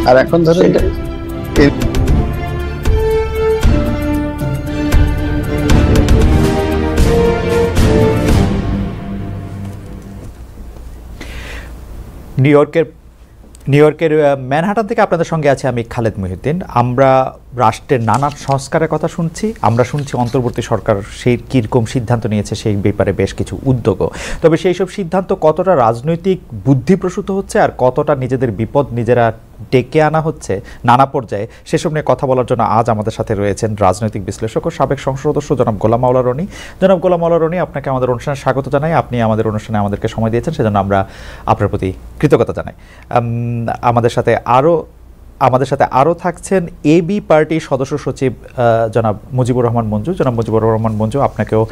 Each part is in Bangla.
আর এখন ধরেন নিউ ইয়র্কের ম্যানহাটন থেকে আপনাদের সঙ্গে আছে আমি খালেদ মহিউদ্দিন। আমরা রাষ্ট্রের নানান সংস্কারের কথা শুনছি, আমরা শুনছি অন্তর্বর্তী সরকার সেই কীরকম সিদ্ধান্ত নিয়েছে সেই ব্যাপারে বেশ কিছু উদ্যোগও। তবে সেই সব সিদ্ধান্ত কতটা রাজনৈতিক বুদ্ধিপ্রসূত হচ্ছে আর কতটা নিজেদের বিপদ নিজেরা ডেকে আনা হচ্ছে নানা পর্যায়ে, সেসব নিয়ে কথা বলার জন্য আজ আমাদের সাথে রয়েছেন রাজনৈতিক বিশ্লেষক ও সাবেক সংসদ সদস্য জনাব গোলাম মাওলা রনি। জনাব গোলাম মাওলা রনি, আপনাকে আমাদের অনুষ্ঠানে স্বাগত জানাই। আপনি আমাদের অনুষ্ঠানে আমাদেরকে সময় দিয়েছেন, সেজন্য আমরা আপনার প্রতি কৃতজ্ঞতা জানাই। আমাদের সাথে আরও থাকছেন এবি পার্টির সদস্য সচিব জনাব মুজিবুর রহমান মঞ্জু। জনাব মুজিবুর রহমান মঞ্জু, আপনাকেও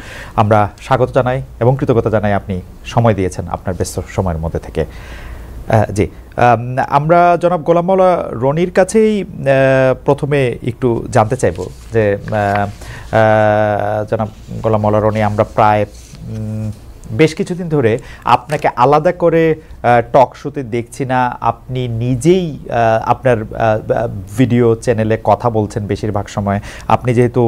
আমরা স্বাগত জানাই এবং কৃতজ্ঞতা জানাই, আপনি সময় দিয়েছেন আপনার ব্যস্ত সময়ের মধ্যে থেকে। জি, আমরা জনাব গোলাম মাওলা রনির কাছেই প্রথমে একটু জানতে চাইব যে জনাব গোলাম মাওলা রনি, আমরা প্রায় বেশ কিছুদিন ধরে আপনাকে আলাদা করে টক শোতে দেখছি না। আপনি নিজেই আপনার ভিডিও চ্যানেলে কথা বলছেন বেশিরভাগ সময়। আপনি যেহেতু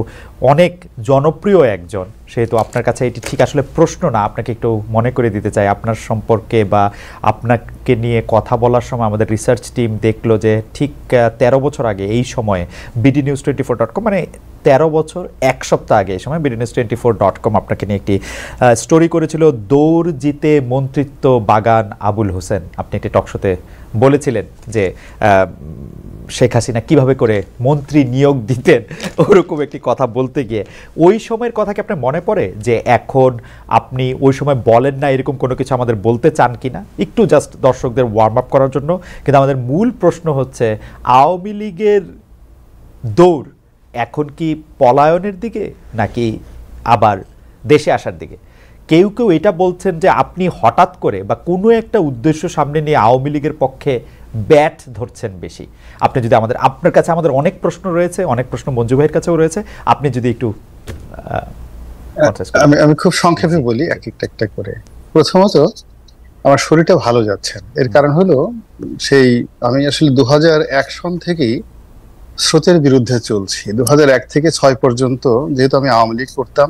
অনেক জনপ্রিয় একজন, সেহেতু আপনার কাছে এটি ঠিক আসলে প্রশ্ন না, আপনাকে একটু মনে করে দিতে চাই আপনার সম্পর্কে বা আপনাকে নিয়ে কথা বলার সময় আমাদের রিসার্চ টিম দেখলো যে ঠিক 13 বছর আগে এই সময়ে bdnews24.com, মানে 13 বছর 1 সপ্তাহ আগে এই সময় bdnews24.com আপনাকে নিয়ে একটি স্টোরি করেছিল, দৌড় জিতে মন্ত্রিত্ব বাগান আবুল হোসেন। আপনি একটি টকশোতে বলেছিলেন যে শেখ হাসিনা কিভাবে করে মন্ত্রী নিয়োগ দিতেন, ওরকম একটি কথা বলতে গিয়ে ওই সময়ের কথা কি আপনার মনে পড়ে যে এখন আপনি ওই সময় বলেন না এরকম কোনো কিছু আমাদের বলতে চান কিনা? একটু জাস্ট দর্শকদের ওয়ার্ম আপ করার জন্য। কিন্তু আমাদের মূল প্রশ্ন হচ্ছে, আওয়ামী লীগের দৌড় এখন কি পলায়নের দিকে নাকি আবার দেশে আসার দিকে? কেউ কেউ এটা বলছেন যে আপনি হঠাৎ করে বা কোনো একটা উদ্দেশ্য সামনে নিয়ে আওয়ামী লীগের পক্ষে ব্যাট ধরছেন বেশি। আপনি যদি আপনার কাছে আমাদের অনেক প্রশ্ন রয়েছে, অনেক প্রশ্ন মঞ্জু ভাইয়ের কাছেও রয়েছে, আপনি যদি একটু আমি খুব সংক্ষেপে বলি একটা করে। প্রথমত, আমার শরীরটা ভালো যাচ্ছে, এর কারণ হলো আমি আসলে 2001 সন থেকেই স্রোতের বিরুদ্ধে চলছি। 2001 থেকে 6 পর্যন্ত যেহেতু আমি আওয়ামী লীগ করতাম,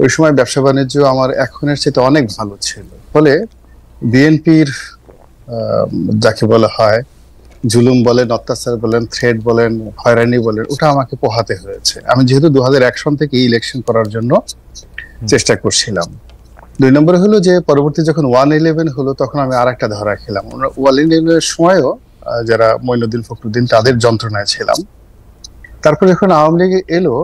ওই সময় ব্যবসা বাণিজ্য আমার এখনের চেয়ে অনেক ভালো ছিল। ফলে বিএনপির যাকে বলা হয় জুলুম বলেন, অত্যাচার বলেন, থ্রেড বলেন, হয়রানি বলেন, ওটা আমাকে পোহাতে হয়েছে। আমি যেহেতু 2001 সন থেকে ইলেকশন করার জন্য চেষ্টা করছিলাম। 2 নম্বরে হলো যে পরবর্তী যখন 111 হলো তখন আমি আর একটা ধরা খেলাম। 111 সময়ও যারা মঈনুদ্দিন ফখরুদ্দিন তাদের যন্ত্রণায় ছিলাম। তারপর যখন আওয়ামী লীগ এলো,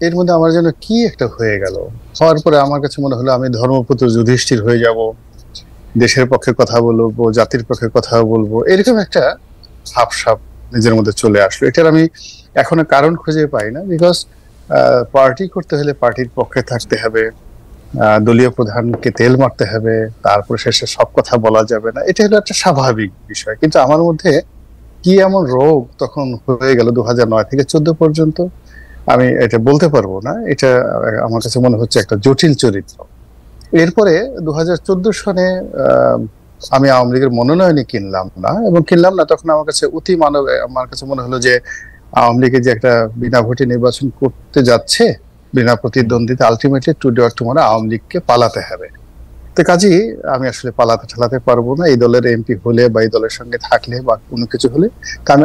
এর মধ্যে আমার যেন কি একটা হয়ে গেল। হওয়ার পরে আমার কাছে মনে হলো আমি ধর্মপুত্র যুধিষ্ঠির হয়ে যাব, দেশের পক্ষে কথা বলবো, জাতির পক্ষে কথা বলবো, এরকম একটা ভাবসাব নিজের মধ্যে চলে আসলো। এটার আমি এখনো কারণ খুঁজে পাই না। বিকজ পার্টি করতে হলে পার্টির পক্ষে থাকতে হবে, দলীয় প্রধানকে তেল মারতে হবে, তারপর শেষে সব কথা বলা যাবে না, এটা হলো একটা স্বাভাবিক বিষয়। কিন্তু আমার মধ্যে কি এমন রোগ তখন হয়ে গেল 2009 থেকে 14 পর্যন্ত, আমি এটা বলতে পারবো না। এটা আমার কাছে মনে হচ্ছে একটা জটিল চরিত্র। এরপরে 2014 সনে আমি আওয়ামী লীগের মনোনয়নই কিনলাম না, তখন আমার কাছে মনে হলো যে আওয়ামী লীগের যে একটা বিনা ভোটে নির্বাচন করতে যাচ্ছে, বিনা প্রতিদ্বন্দ্বিতা, ultimately today or tomorrow Awami লীগকে পালাতে হবে। তো কাজেই আমি আসলে ঠালাতে পারবো না এই দলের এমপি হলে বা এই দলের সঙ্গে থাকলে বা কোনো কিছু হলে। আমি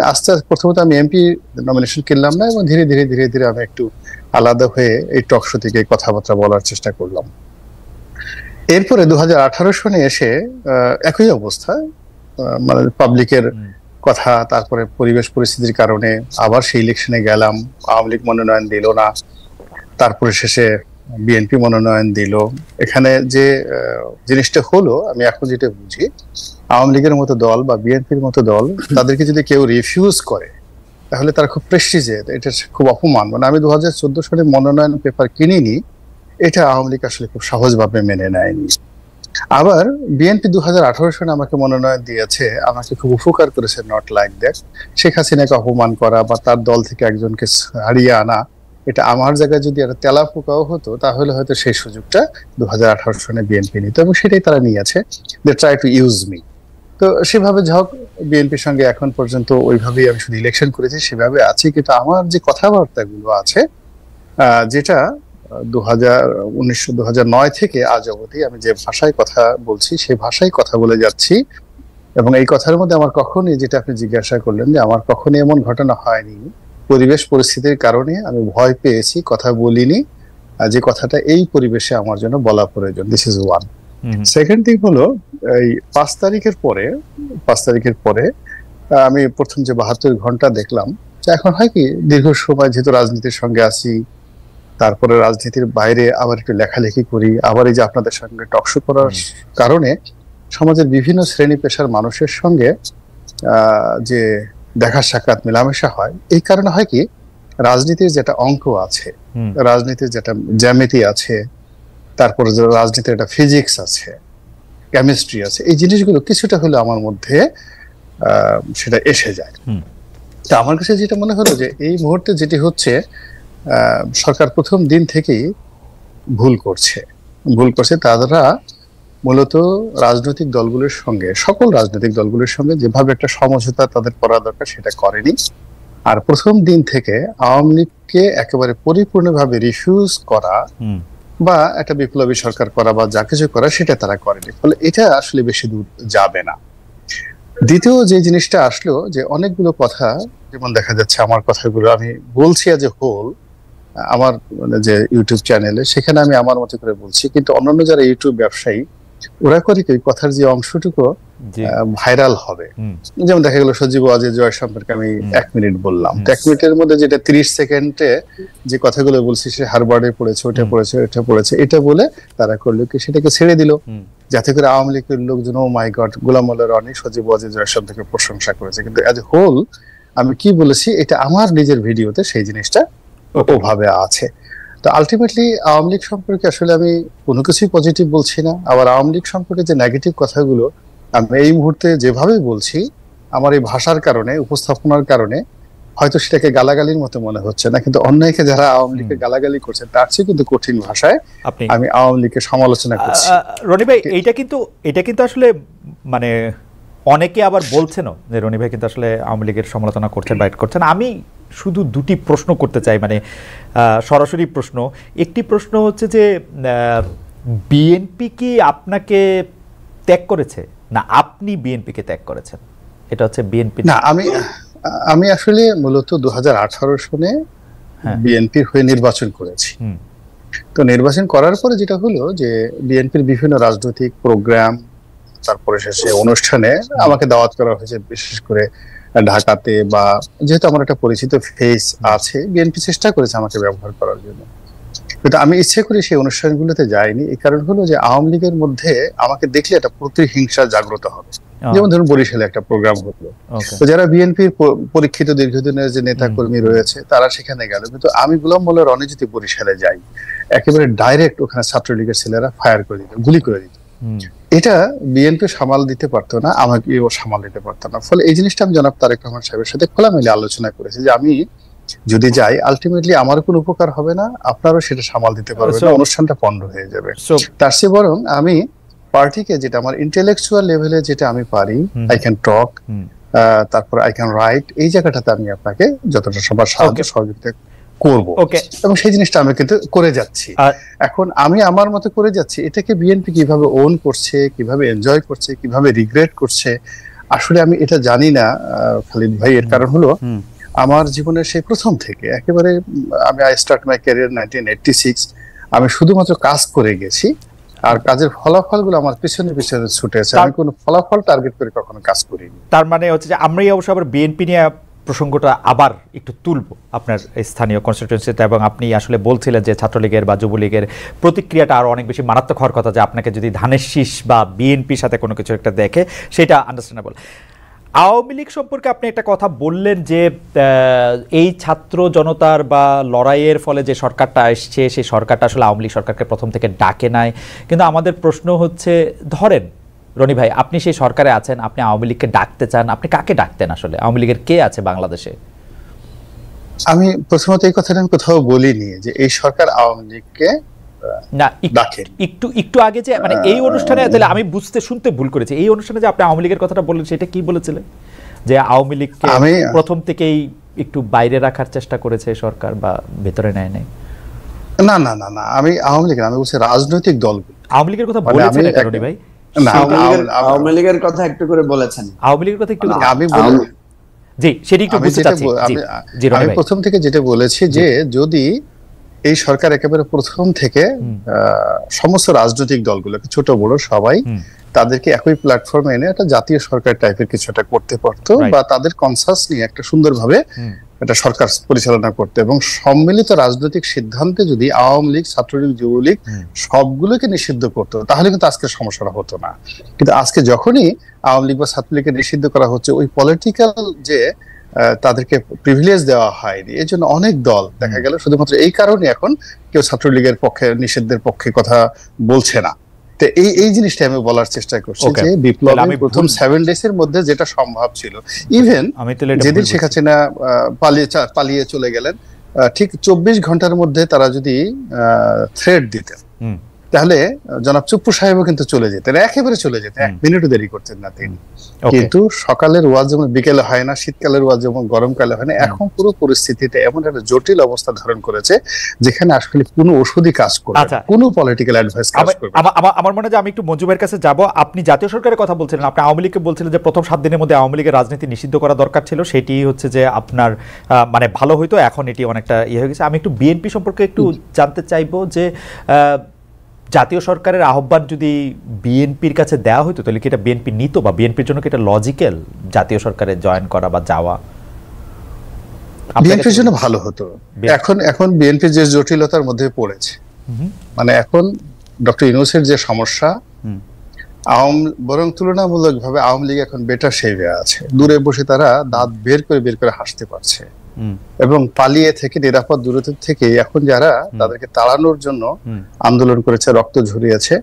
প্রথমত আমি এমপি নমিনেশন কিনলাম না, এবং ধীরে ধীরে আমি একটু আলাদা হয়ে এই টক শো থেকে কথাবার্তা বলার চেষ্টা করলাম। এরপরে 2018 সনে এসে একই অবস্থা, মানে পাবলিকের কথা, তারপরে পরিবেশ পরিস্থিতির কারণে আবার সেই ইলেকশনে গেলাম, আওয়ামী লীগ মনোনয়ন দিল না, তারপরে শেষে বিএনপি মনোনয়ন দিল। এখানে যে জিনিসটা হলো, আমি এখন যেটা বুঝি, আওয়ামী লীগের মতো দল বা বিএনপির মতো দল, তাদেরকে যদি কেউ রিফিউজ করে তাহলে তারা খুব প্রেস্টিজে, এটা খুব অপমান। মানে আমি 2014 সালে মনোনয়ন পেপার কিনিনি, এটা আওয়ামী লীগ আসলে খুব সহজভাবে মেনে নেয়নি। আবার বিএনপি 2018 সালে আমাকে মনোনয়ন দিয়েছে, আমাকে খুব উপকার করেছে, নট লাইক দ্যাট। শেখ হাসিনাকে অপমান করা বা তার দল থেকে একজনকে হারিয়ে আনা, এটা আমার জায়গায় যদি একটা তেলা পোকাও হতো তাহলে হয়তো সেই সুযোগটা 2018 সনে বিএনপি নিত, এবং সেটাই তারা নিয়েছে। They try to use me. তো সেভাবে হোক, বিএনপির সঙ্গে এখন পর্যন্ত ওইভাবেই আমি শুধু ইলেকশন করেছি, সেভাবে আছি। কিন্তু আমার যে কথাবার্তাগুলো আছে, যেটা 2009 থেকে আজ অবধি আমি যে ভাষায় কথা বলছি সেই ভাষায় কথা বলে যাচ্ছি। এবং এই কথার মধ্যে আমার কখনই, যেটা আপনি জিজ্ঞাসা করলেন, যে আমার কখনই এমন ঘটনা হয়নি পরিবেশ পরিস্থিতির কারণে আমি ভয় পেয়েছি, কথা বলিনি, যে কথাটা এই পরিবেশে আমার জন্য বলা প্রয়োজন। This is one. Second thing হলো, এই 5 তারিখের পরে আমি প্রথম যে 72 ঘন্টা দেখলাম, এখন হয় কি, দীর্ঘ সময় যেহেতু রাজনীতির সঙ্গে আছি, তারপরে রাজনীতির বাইরে আবার একটু লেখালেখি করি, আবার এই যে আপনাদের সঙ্গে টকশো করার কারণে সমাজের বিভিন্ন শ্রেণী পেশার মানুষের সঙ্গে যে দেখা সাক্ষাৎ মেলামেশা হয়, এই কারণে হয় কি, রাজনীতির যেটা অঙ্ক আছে, রাজনীতির যেটা জ্যামিতি আছে, তারপরে রাজনীতির একটা ফিজিক্স আছে, কেমিস্ট্রি আছে, এই জিনিসগুলো কিছুটা হলে আমার মধ্যে সেটা এসে যায়। তা আমার কাছে যেটা মনে হলো, যে এই মুহূর্তে যেটি হচ্ছে, সরকার প্রথম দিন থেকেই ভুল করছে। তারা মূলত রাজনৈতিক দলগুলোর সঙ্গে, সকল রাজনৈতিক দলগুলোর সঙ্গে যেভাবে একটা সমঝোতা তাদের করা দরকার সেটা করেনি। আর প্রথম দিন থেকে আওয়ামী লীগকে একেবারে পরিপূর্ণভাবে রিফিউজ করা বা একটা বিপ্লবী সরকার করা বা যা কিছু করা সেটা তারা করেনি। ফলে এটা আসলে বেশি দূর যাবে না। দ্বিতীয় যে জিনিসটা আসলো, যে অনেকগুলো কথা, যেমন দেখা যাচ্ছে আমার কথাগুলো আমি বলছি আজ এ হোল, আমার যে ইউটিউব চ্যানেলে, সেখানে আমি আমার মতো করে বলছি, কিন্তু অন্যান্য যারা ইউটিউব ব্যবসায়ী, ওরা করে কি, কথার যে অংশটুকু ভাইরাল হবে, যেমন দেখা গেল সজীব ওয়াজেদ জয় সম্পর্কে আমি 1 মিনিট বললাম, 1 মিনিটের মধ্যে যেটা 30 সেকেন্ডে যে কথাগুলো বলছি, সে হারবার্ডে পড়েছে, ওটা পড়েছে, এটা বলে তারা করলো কি, সেটাকে ছেড়ে দিল, যাতে করে আওয়ামী লীগের লোকজন, ও মাই গড, গোলাম মোল্লা রনি সজীব ওয়াজেদ জয় সম্পর্কে প্রশংসা করেছে। কিন্তু অ্যাজ এ হোল আমি কি বলেছি, এটা আমার নিজের ভিডিওতে সেই জিনিসটা ওভাবে আছে। তো আলটিমেটলি আওয়ামী লীগ সম্পর্কে আসলে আমি কোনো কিছুই পজিটিভ বলছি না। আবার আওয়ামী লীগ সম্পর্কে যে নেগেটিভ কথাগুলো আমি এই মুহূর্তে যেভাবে বলছি, আমার এই ভাষার কারণে, উপস্থাপনার কারণে হয়তো সেটাকে গালাগালির মতো মনে হচ্ছে না, কিন্তু অন্যায়কে যারা আওয়ামী লীগকে গালাগালি করছে, তার চেয়ে কিন্তু কঠিন ভাষায় আমি আওয়ামী লীগকে সমালোচনা করছি। রনি ভাই, এটা কিন্তু আসলে মানে অনেকে আবার বলছেন যে রনি ভাই কিন্তু আসলে আওয়ামী লীগের সমালোচনা করছেন, বাইট করছেন। আমি শুধু দুটি প্রশ্ন করতে চাই, মানে সরাসরি প্রশ্ন। একটি প্রশ্ন হচ্ছে যে বিএনপি কি আপনাকে ত্যাগ করেছে, না আপনি বিএনপিকে ত্যাগ করেছেন? এটা হচ্ছে বিএনপি না, আমি আসলে মূলত 2018 সনে বিএনপির হয়ে নির্বাচন করেছি। তো নির্বাচন করার পরে যেটা হলো, যে বিএনপির বিভিন্ন রাজনৈতিক প্রোগ্রাম, তারপরে শেষে অনুষ্ঠানে আমাকে দাওয়াত করা হয়েছে, বিশেষ করে ঢাকাতে, বা যেহেতু আমার একটা পরিচিত ফেস আছে, বিএনপি চেষ্টা করেছে আমাকে ব্যবহার করার জন্য, কিন্তু আমি ইচ্ছে করে সেই অনুষ্ঠানগুলোতে যাইনি। এই কারণ হলো যে আওয়ামী লীগের মধ্যে আমাকে দেখলে একটা প্রতিহিংসা জাগ্রত হবে। যেমন ধরুন বরিশালে একটা প্রোগ্রাম হলো, তো যারা বিএনপির পরীক্ষিত দীর্ঘদিনের যে নেতা কর্মী রয়েছে তারা সেখানে গেল, কিন্তু আমি গোলাম মোল্লা রনি যদি বরিশালে যাই, একেবারে ডাইরেক্ট ওখানে ছাত্রলীগের ছেলেরা ফায়ার করে দিত, গুলি করে দিত। এটা বিএনপি সামাল দিতে পারতো না, আমাকেও সামাল দিতে পারতো না। ফলে এই জিনিসটা আমি জনাব তারেক রহমান সাহেবের সাথে খোলামেলা আলোচনা করেছি, যে আমি যদি যাই, আলটিমেটলি আমার কোনো উপকার হবে না, আপনারও সেটা সামাল দিতে পারবে না, অনুষ্ঠানটা পণ্ড হয়ে যাবে। তার চেয়ে বরং আমি পার্টিকে, যেটা আমার ইন্টেলেকচুয়াল লেভেলে যেটা আমি পারি, আই ক্যান টক, তারপর আই ক্যান রাইট, এই জায়গাটাতে আমি আপনাকে যতটা সবার সাহায্য সহযোগিতা করব, এবং সেই জিনিসটা আমি কিন্তু করে যাচ্ছি। এখন আমি আমার মতো করে যাচ্ছি, এটাকে বিএনপি কিভাবে ওন করছে, কিভাবে এনজয় করছে, কিভাবে রিগ্রেট করছে, আসলে আমি এটা জানি না খালিদ ভাই। এর কারণ হলো, আমার জীবনের সেই প্রথম থেকে একেবারে আমি আই স্টার্ট মাই ক্যারিয়ার 1986, আমি শুধুমাত্র কাজ করে গেছি, আর কাজের ফলাফলগুলো আমার পিছনে পিছনে ছুটেছে, আমি কোনো ফলাফল টার্গেট করে কখনো কাজ করিনি। তার মানে হচ্ছে যে আমরাই অবশ্য আবার বিএনপি নিয়ে প্রসঙ্গটা আবার একটু তুলব, আপনার স্থানীয় কনস্টিটিউয়েন্সিতে, এবং আপনি আসলে বলছিলেন যে ছাত্রলীগের বা যুবলীগের প্রতিক্রিয়াটা আরও অনেক বেশি মারাত্মক হওয়ার কথা, যে আপনাকে যদি ধানের শীষ বা বিএনপির সাথে কোনো কিছু একটা দেখে, সেটা আন্ডারস্ট্যান্ডেবল। আওয়ামী লীগ সম্পর্কে আপনি একটা কথা বললেন, যে এই ছাত্র জনতার বা লড়াইয়ের ফলে যে সরকারটা আসছে, সেই সরকারটা আসলে আওয়ামী লীগ সরকারকে প্রথম থেকে ডাকে নাই। কিন্তু আমাদের প্রশ্ন হচ্ছে, ধরেন রনি ভাই, আপনি সেই সরকারে আছেন, আপনি আওয়ামী লীগকে ডাকতে চান, আপনি কাকে ডাকতেন? আসলে আওয়ামী লীগের কে আছে বাংলাদেশে? আমি প্রথমত এই কথাটা আমি কোথাও বলিনি যে এই সরকার আওয়ামী লীগকে না ডাকেন। একটু একটু আগে যে মানে এই অনুষ্ঠানে তাহলে আমি শুনতে ভুল করেছি, এই অনুষ্ঠানে যে আপনি আওয়ামী লীগের কথাটা বললেন সেটা কি বলেছিলেন, যে আওয়ামী লীগকে প্রথম থেকেই একটু বাইরে রাখার চেষ্টা করেছে সরকার বা ভেতরে নেয় নাই? না না না না, আমি আওয়ামী লীগ, আমি বলছি রাজনৈতিক দলগুলো। আওয়ামী লীগের কথা বলেছেন এটা রনি ভাই? আওয়ামী লীগের কথা একটু করে বলেছেন, আওয়ামী লীগের কথা একটু আমি বলি, জি সেটা একটু বুঝতে চাচ্ছি। আমি প্রথম থেকে যেটা বলেছি যে যদি এই সরকার একেবারে প্রথম থেকে সমস্ত রাজনৈতিক দলগুলোকে, ছোট বড় সবাই, তাদেরকে একই প্ল্যাটফর্মে এনে একটা জাতীয় সরকার টাইপের কিছু একটা করতে পারতো, বা তাদের কনসাস নিয়ে একটা সুন্দরভাবে এটা সরকার পরিচালনা করতে, এবং সম্মিলিত রাজনৈতিক সিদ্ধান্তে যদি আওয়ামী লীগ, ছাত্রলীগ, যুবলীগ সবগুলোকে নিষিদ্ধ করতো, তাহলে কিন্তু আজকের সমস্যাটা হতো না। কিন্তু আজকে যখনই আওয়ামী লীগ বা ছাত্রলীগকে নিষিদ্ধ করা হচ্ছে, ওই পলিটিক্যাল যে তাদেরকে প্রিভিলেজ দেওয়া হয়নি, এই জন্য অনেক দল দেখা গেল শুধুমাত্র এই কারণে এখন কেউ ছাত্রলীগের পক্ষে, নিষিদ্ধের পক্ষে কথা বলছে না। তো এই জিনিসটা আমি বলার চেষ্টা করছি যে বিপ্লবের প্রথম 7 ডেজ এর মধ্যে যেটা সম্ভব ছিল, ইভেন যেদিন শেখ হাসিনা পালিয়ে চলে গেলেন, ঠিক 24 ঘন্টার মধ্যে তারা যদি থ্রেড দিতেন, তাহলে জনাব চুপ্পু সাহেবও কিন্তু চলে যেতেন, একেবারে চলে যেতেন, 1 মিনিটও দেরি করতেন না তিনি। কিন্তু সকালের ওয়াজ যেমন বিকেলে হয় না, শীতকালের ওয়াজ যেমন গরমকালে হয় না, এখন পুরো পরিস্থিতিতে এমন একটা জটিল অবস্থা ধারণ করেছে যেখানে আসলে কোনো ওষুধই কাজ করবে না, কোনো পলিটিক্যাল অ্যাডভাইস কাজ করবে না। আমার মনে হয় যে আমি একটু মঞ্জু ভাইয়ের কাছে যাব। আপনি জাতীয় সরকারের কথা বলছিলেন, আপনি আওয়ামী লীগকে বলছিলেন যে প্রথম 7 দিনের মধ্যে আওয়ামী লীগের রাজনীতি নিষিদ্ধ করা দরকার ছিল, সেটি হচ্ছে যে আপনার মানে ভালো হইতো, এখন এটি অনেকটা ইয়ে হয়ে গেছে। আমি একটু বিএনপি সম্পর্কে একটু জানতে চাইবো যে জাতীয় সরকারের আহ্বান যদি বিএনপির কাছে দেওয়া হতো তাহলে কি এটা বিএনপি নিত, বা বিএনপির জন্য কি এটা লজিক্যাল জাতীয় সরকারে জয়েন করা বা যাওয়া? বিএনপির জন্য ভালো হতো। এখন বিএনপি যে জটিলতার মধ্যে পড়েছে, মানে এখন ডক্টর ইউনূসের যে সমস্যা, বরং তুলনামূলকভাবে আওয়ামী লীগ এখন বেটার শেভে আছে, দূরে বসে তারা দাঁত বের করে হাসতে পারছে, এবং পালিয়ে থেকে নিরাপদ দূরত্ব থেকে এখন যারা তাদেরকে তাড়ানোর জন্য আন্দোলন করেছে, রক্ত ঝরিয়েছে,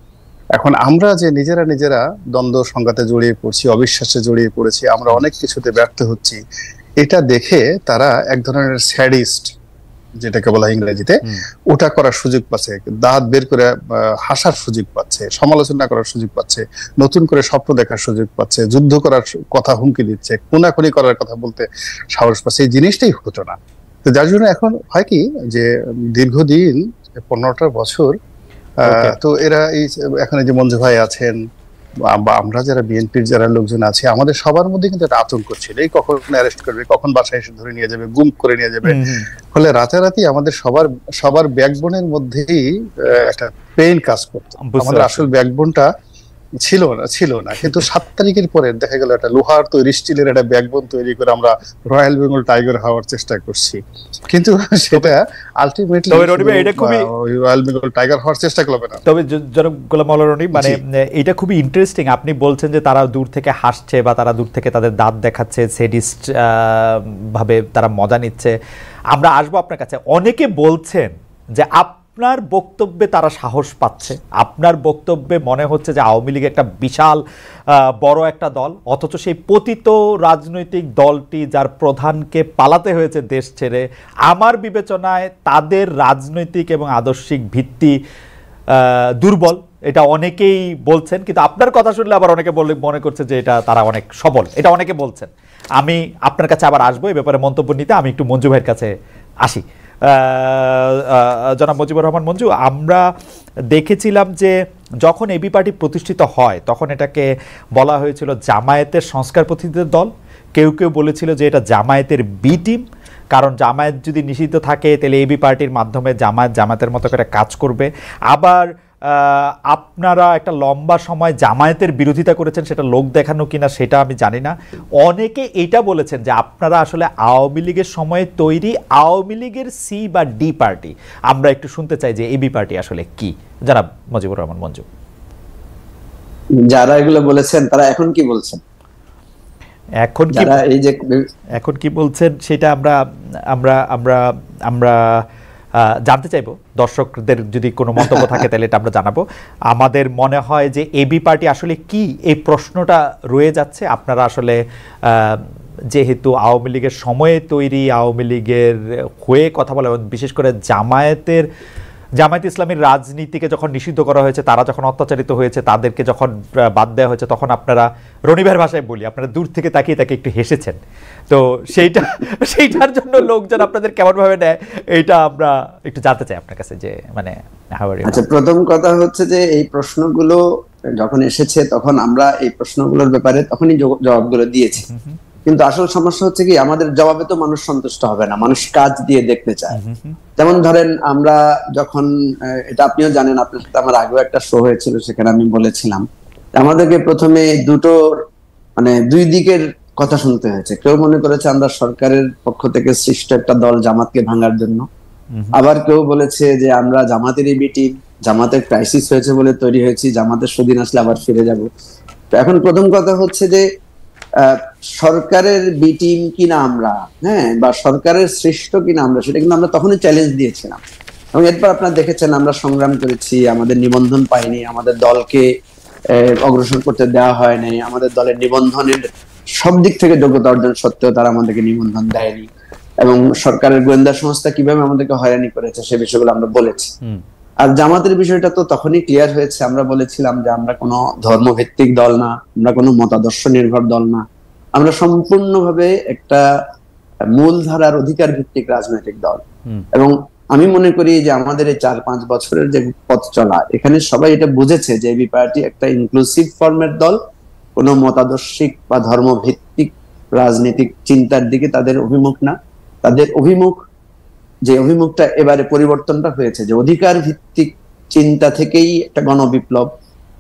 এখন আমরা যে নিজেরা দ্বন্দ্ব সংঘাতে জড়িয়ে পড়ছি, অবিশ্বাসে জড়িয়ে পড়েছি, আমরা অনেক কিছুতে ব্যর্থ হচ্ছি, এটা দেখে তারা এক ধরনের স্যাডিস্ট, যেটাকে বলা ইংরেজিতে, ওটা করার সুযোগ পাচ্ছে, দাঁত বের করে হাসার সুযোগ পাচ্ছে, সমালোচনা করার সুযোগ পাচ্ছে, নতুন করে স্বপ্ন দেখার সুযোগ পাচ্ছে, যুদ্ধ করার কথা হুমকি দিচ্ছে, খুনাখুনি করার কথা বলতে সাহস পাচ্ছে। এই জিনিসটাই হতো না। তো যার জন্য এখন হয় কি যে দীর্ঘদিন 15টা বছর তো এরা এখন এই যে মঞ্জু ভাই আছেন বা আমরা যারা বিএনপির যারা লোকজন আছে, আমাদের সবার মধ্যে কিন্তু একটা আতঙ্ক ছিল, এই কখন অ্যারেস্ট করবে, কখন বাসায় এসে ধরে নিয়ে যাবে, গুম করে নিয়ে যাবে। ফলে রাতারাতি আমাদের সবার ব্যাকবোনের মধ্যেই একটা পেইন কাজ করতো। আমাদের আসল ব্যাকবোনটা ছিল না, কিন্তু 7 তারিখের পরে দেখা গেল একটা লোহার তৈরি, স্টিলের একটা ব্যাকবোন তৈরি করে আমরা রয়্যাল বেঙ্গল টাইগার হওয়ার চেষ্টা করছি, কিন্তু সেটা আলটিমেটলি রয়্যাল বেঙ্গল টাইগার হওয়ার চেষ্টা করবে না। তবে জনাব গোলাম মাওলা রনি, মানে এটা খুবই ইন্টারেস্টিং, আপনি বলছেন যে তারা দূর থেকে হাসছে বা তারা দূর থেকে তাদের দাঁত দেখাচ্ছে, সেডিস্ট ভাবে তারা মজা নিচ্ছে। আমরা আসবো আপনার কাছে। অনেকে বলছেন যে আপনার বক্তব্যে তারা সাহস পাচ্ছে, আপনার বক্তব্যে মনে হচ্ছে যে আওয়ামী লীগ একটা বিশাল বড় একটা দল, অথচ সেই পতিত রাজনৈতিক দলটি যার প্রধানকে পালাতে হয়েছে দেশ ছেড়ে, আমার বিবেচনায় তাদের রাজনৈতিক এবং আদর্শিক ভিত্তি দুর্বল, এটা অনেকেই বলছেন। কিন্তু আপনার কথা শুনলে আবার অনেকে মনে করছে যে এটা তারা অনেক সবল, এটা অনেকে বলছেন। আমি আপনার কাছে আবার আসবো এই ব্যাপারে মন্তব্য নিতে। আমি একটু মঞ্জু ভাইয়ের কাছে আসি। জনাব মুজিবুর রহমান মঞ্জু, আমরা দেখেছিলাম যে যখন এবি পার্টি প্রতিষ্ঠিত হয় তখন এটাকে বলা হয়েছিল জামায়াতের সংস্কারপন্থীদের দল, কেউ বলেছিল যে এটা জামায়াতের বি টিম, কারণ জামায়াত যদি নিষিদ্ধ থাকে তাহলে এবি পার্টির মাধ্যমে জামায়াতের মতো করে কাজ করবে। আবার আপনারা একটা লম্বা সময় জামায়াতের বিরোধিতা করেছেন, সেটা লোক দেখানো কিনা সেটা আমি জানি না। অনেকে এটা বলেছেন যে আপনারা আসলে আওয়ামী লীগের সময়ে তৈরি আওয়ামী লীগের সি বা ডি পার্টি। আমরা একটু শুনতে চাই যে এবি পার্টি আসলে কি, জনাব মুজিবুর রহমান মঞ্জু। যারা এগুলো বলেছেন তারা এখন কি বলছেন, এখন কি বলছেন সেটা আমরা জানতে চাইবো। দর্শকদের যদি কোনো মন্তব্য থাকে তাহলে এটা আমরা জানাবো। আমাদের মনে হয় যে এবি পার্টি আসলে কি, এই প্রশ্নটা রয়ে যাচ্ছে। আপনারা আসলে যেহেতু আওয়ামী লীগের সময়ে তৈরি, আওয়ামী লীগের হয়ে কথা বলা, বিশেষ করে জামায়াতের জামায়াত ইসলামীর রাজনীতিকে যখন নিষিদ্ধ করা হয়েছে, তারা যখন অত্যাচারিত হয়েছে, তাদেরকে যখন বাদ দেওয়া হয়েছে, তখন আপনারা রনিভাইয়ের ভাষায় বলি, আপনারা দূর থেকে তাকিয়ে তাকে একটু হেসেছেন। তো সেইটার জন্য লোকজন আপনাদের কেমন ভাবে নেয়, এইটা আমরা একটু জানতে চাই আপনার কাছে, যে মানে আচ্ছা, প্রথম কথা হচ্ছে যে এই প্রশ্নগুলো যখন এসেছে তখন আমরা এই প্রশ্নগুলোর ব্যাপারে তখনই জবাবগুলো দিয়েছি, কিন্তু আসল সমস্যা হচ্ছে কি, আমাদের জবাবে তো মানুষ সন্তুষ্ট হবে না, মানুষ কাজ দিয়ে দেখতে চায়। যেমন ধরেন, আমরা যখন, এটা আপনিও জানেন, আপনার সাথে আমার আগেও একটা শো হয়েছিল, সেখানে আমি বলেছিলাম আমাদেরকে প্রথমে দুই দিকের কথা শুনতে হয়েছে। কেউ মনে করেছে আমরা সরকারের পক্ষ থেকে সৃষ্ট একটা দল জামাতকে ভাঙার জন্য, আবার কেউ বলেছে যে আমরা জামাতেরই বি টিম, জামাতের ক্রাইসিস হয়েছে বলে তৈরি হয়েছি, জামাতের সুদিন আসলে আবার ফিরে যাব। তো এখন প্রথম কথা হচ্ছে যে সরকারের বি টিম কিনা আমরা, বা সরকারের সৃষ্ট কিনা আমরা, সেটা কিন্তু আমরা তখনই চ্যালেঞ্জ দিয়েছিলাম। এবং এরপর আপনারা দেখেছেন আমরা সংগ্রাম করেছি, আমাদের নিবন্ধন পাইনি, আমাদের দলকে অগ্রসর করতে দেওয়া হয় নাই, আমাদের দলের নিবন্ধনের সব দিক থেকে যোগ্যতা অর্জন সত্ত্বেও তারা আমাদেরকে নিবন্ধন দেয়নি, এবং সরকারের গোয়েন্দা সংস্থা কিভাবে আমাদেরকে হয়রানি করেছে সে বিষয়গুলো আমরা বলেছি। আর জামাতের বিষয়টা তো তখনই ক্লিয়ার হয়েছে, আমরা বলেছিলাম যে আমরা কোনো ধর্মভিত্তিক দল না, আমরা কোনো মতাদর্শ নির্ভর দল না, আমরা সম্পূর্ণভাবে একটা মূলধারার অধিকার ভিত্তিক রাজনৈতিক দল। এবং আমি মনে করি যে আমাদের এই 4-5 বছরের যে পথ চলা, এখানে সবাই এটা বুঝেছে যে এবি পার্টি একটা ইনক্লুসিভ ফর্মের দল, কোনো মতাদর্শিক বা ধর্মভিত্তিক রাজনৈতিক চিন্তার দিকে তাদের অভিমুখ না। তাদের অভিমুখটা এবারে পরিবর্তনটা হয়েছে, যে অধিকার ভিত্তিক চিন্তা থেকেই একটা গণবিপ্লব,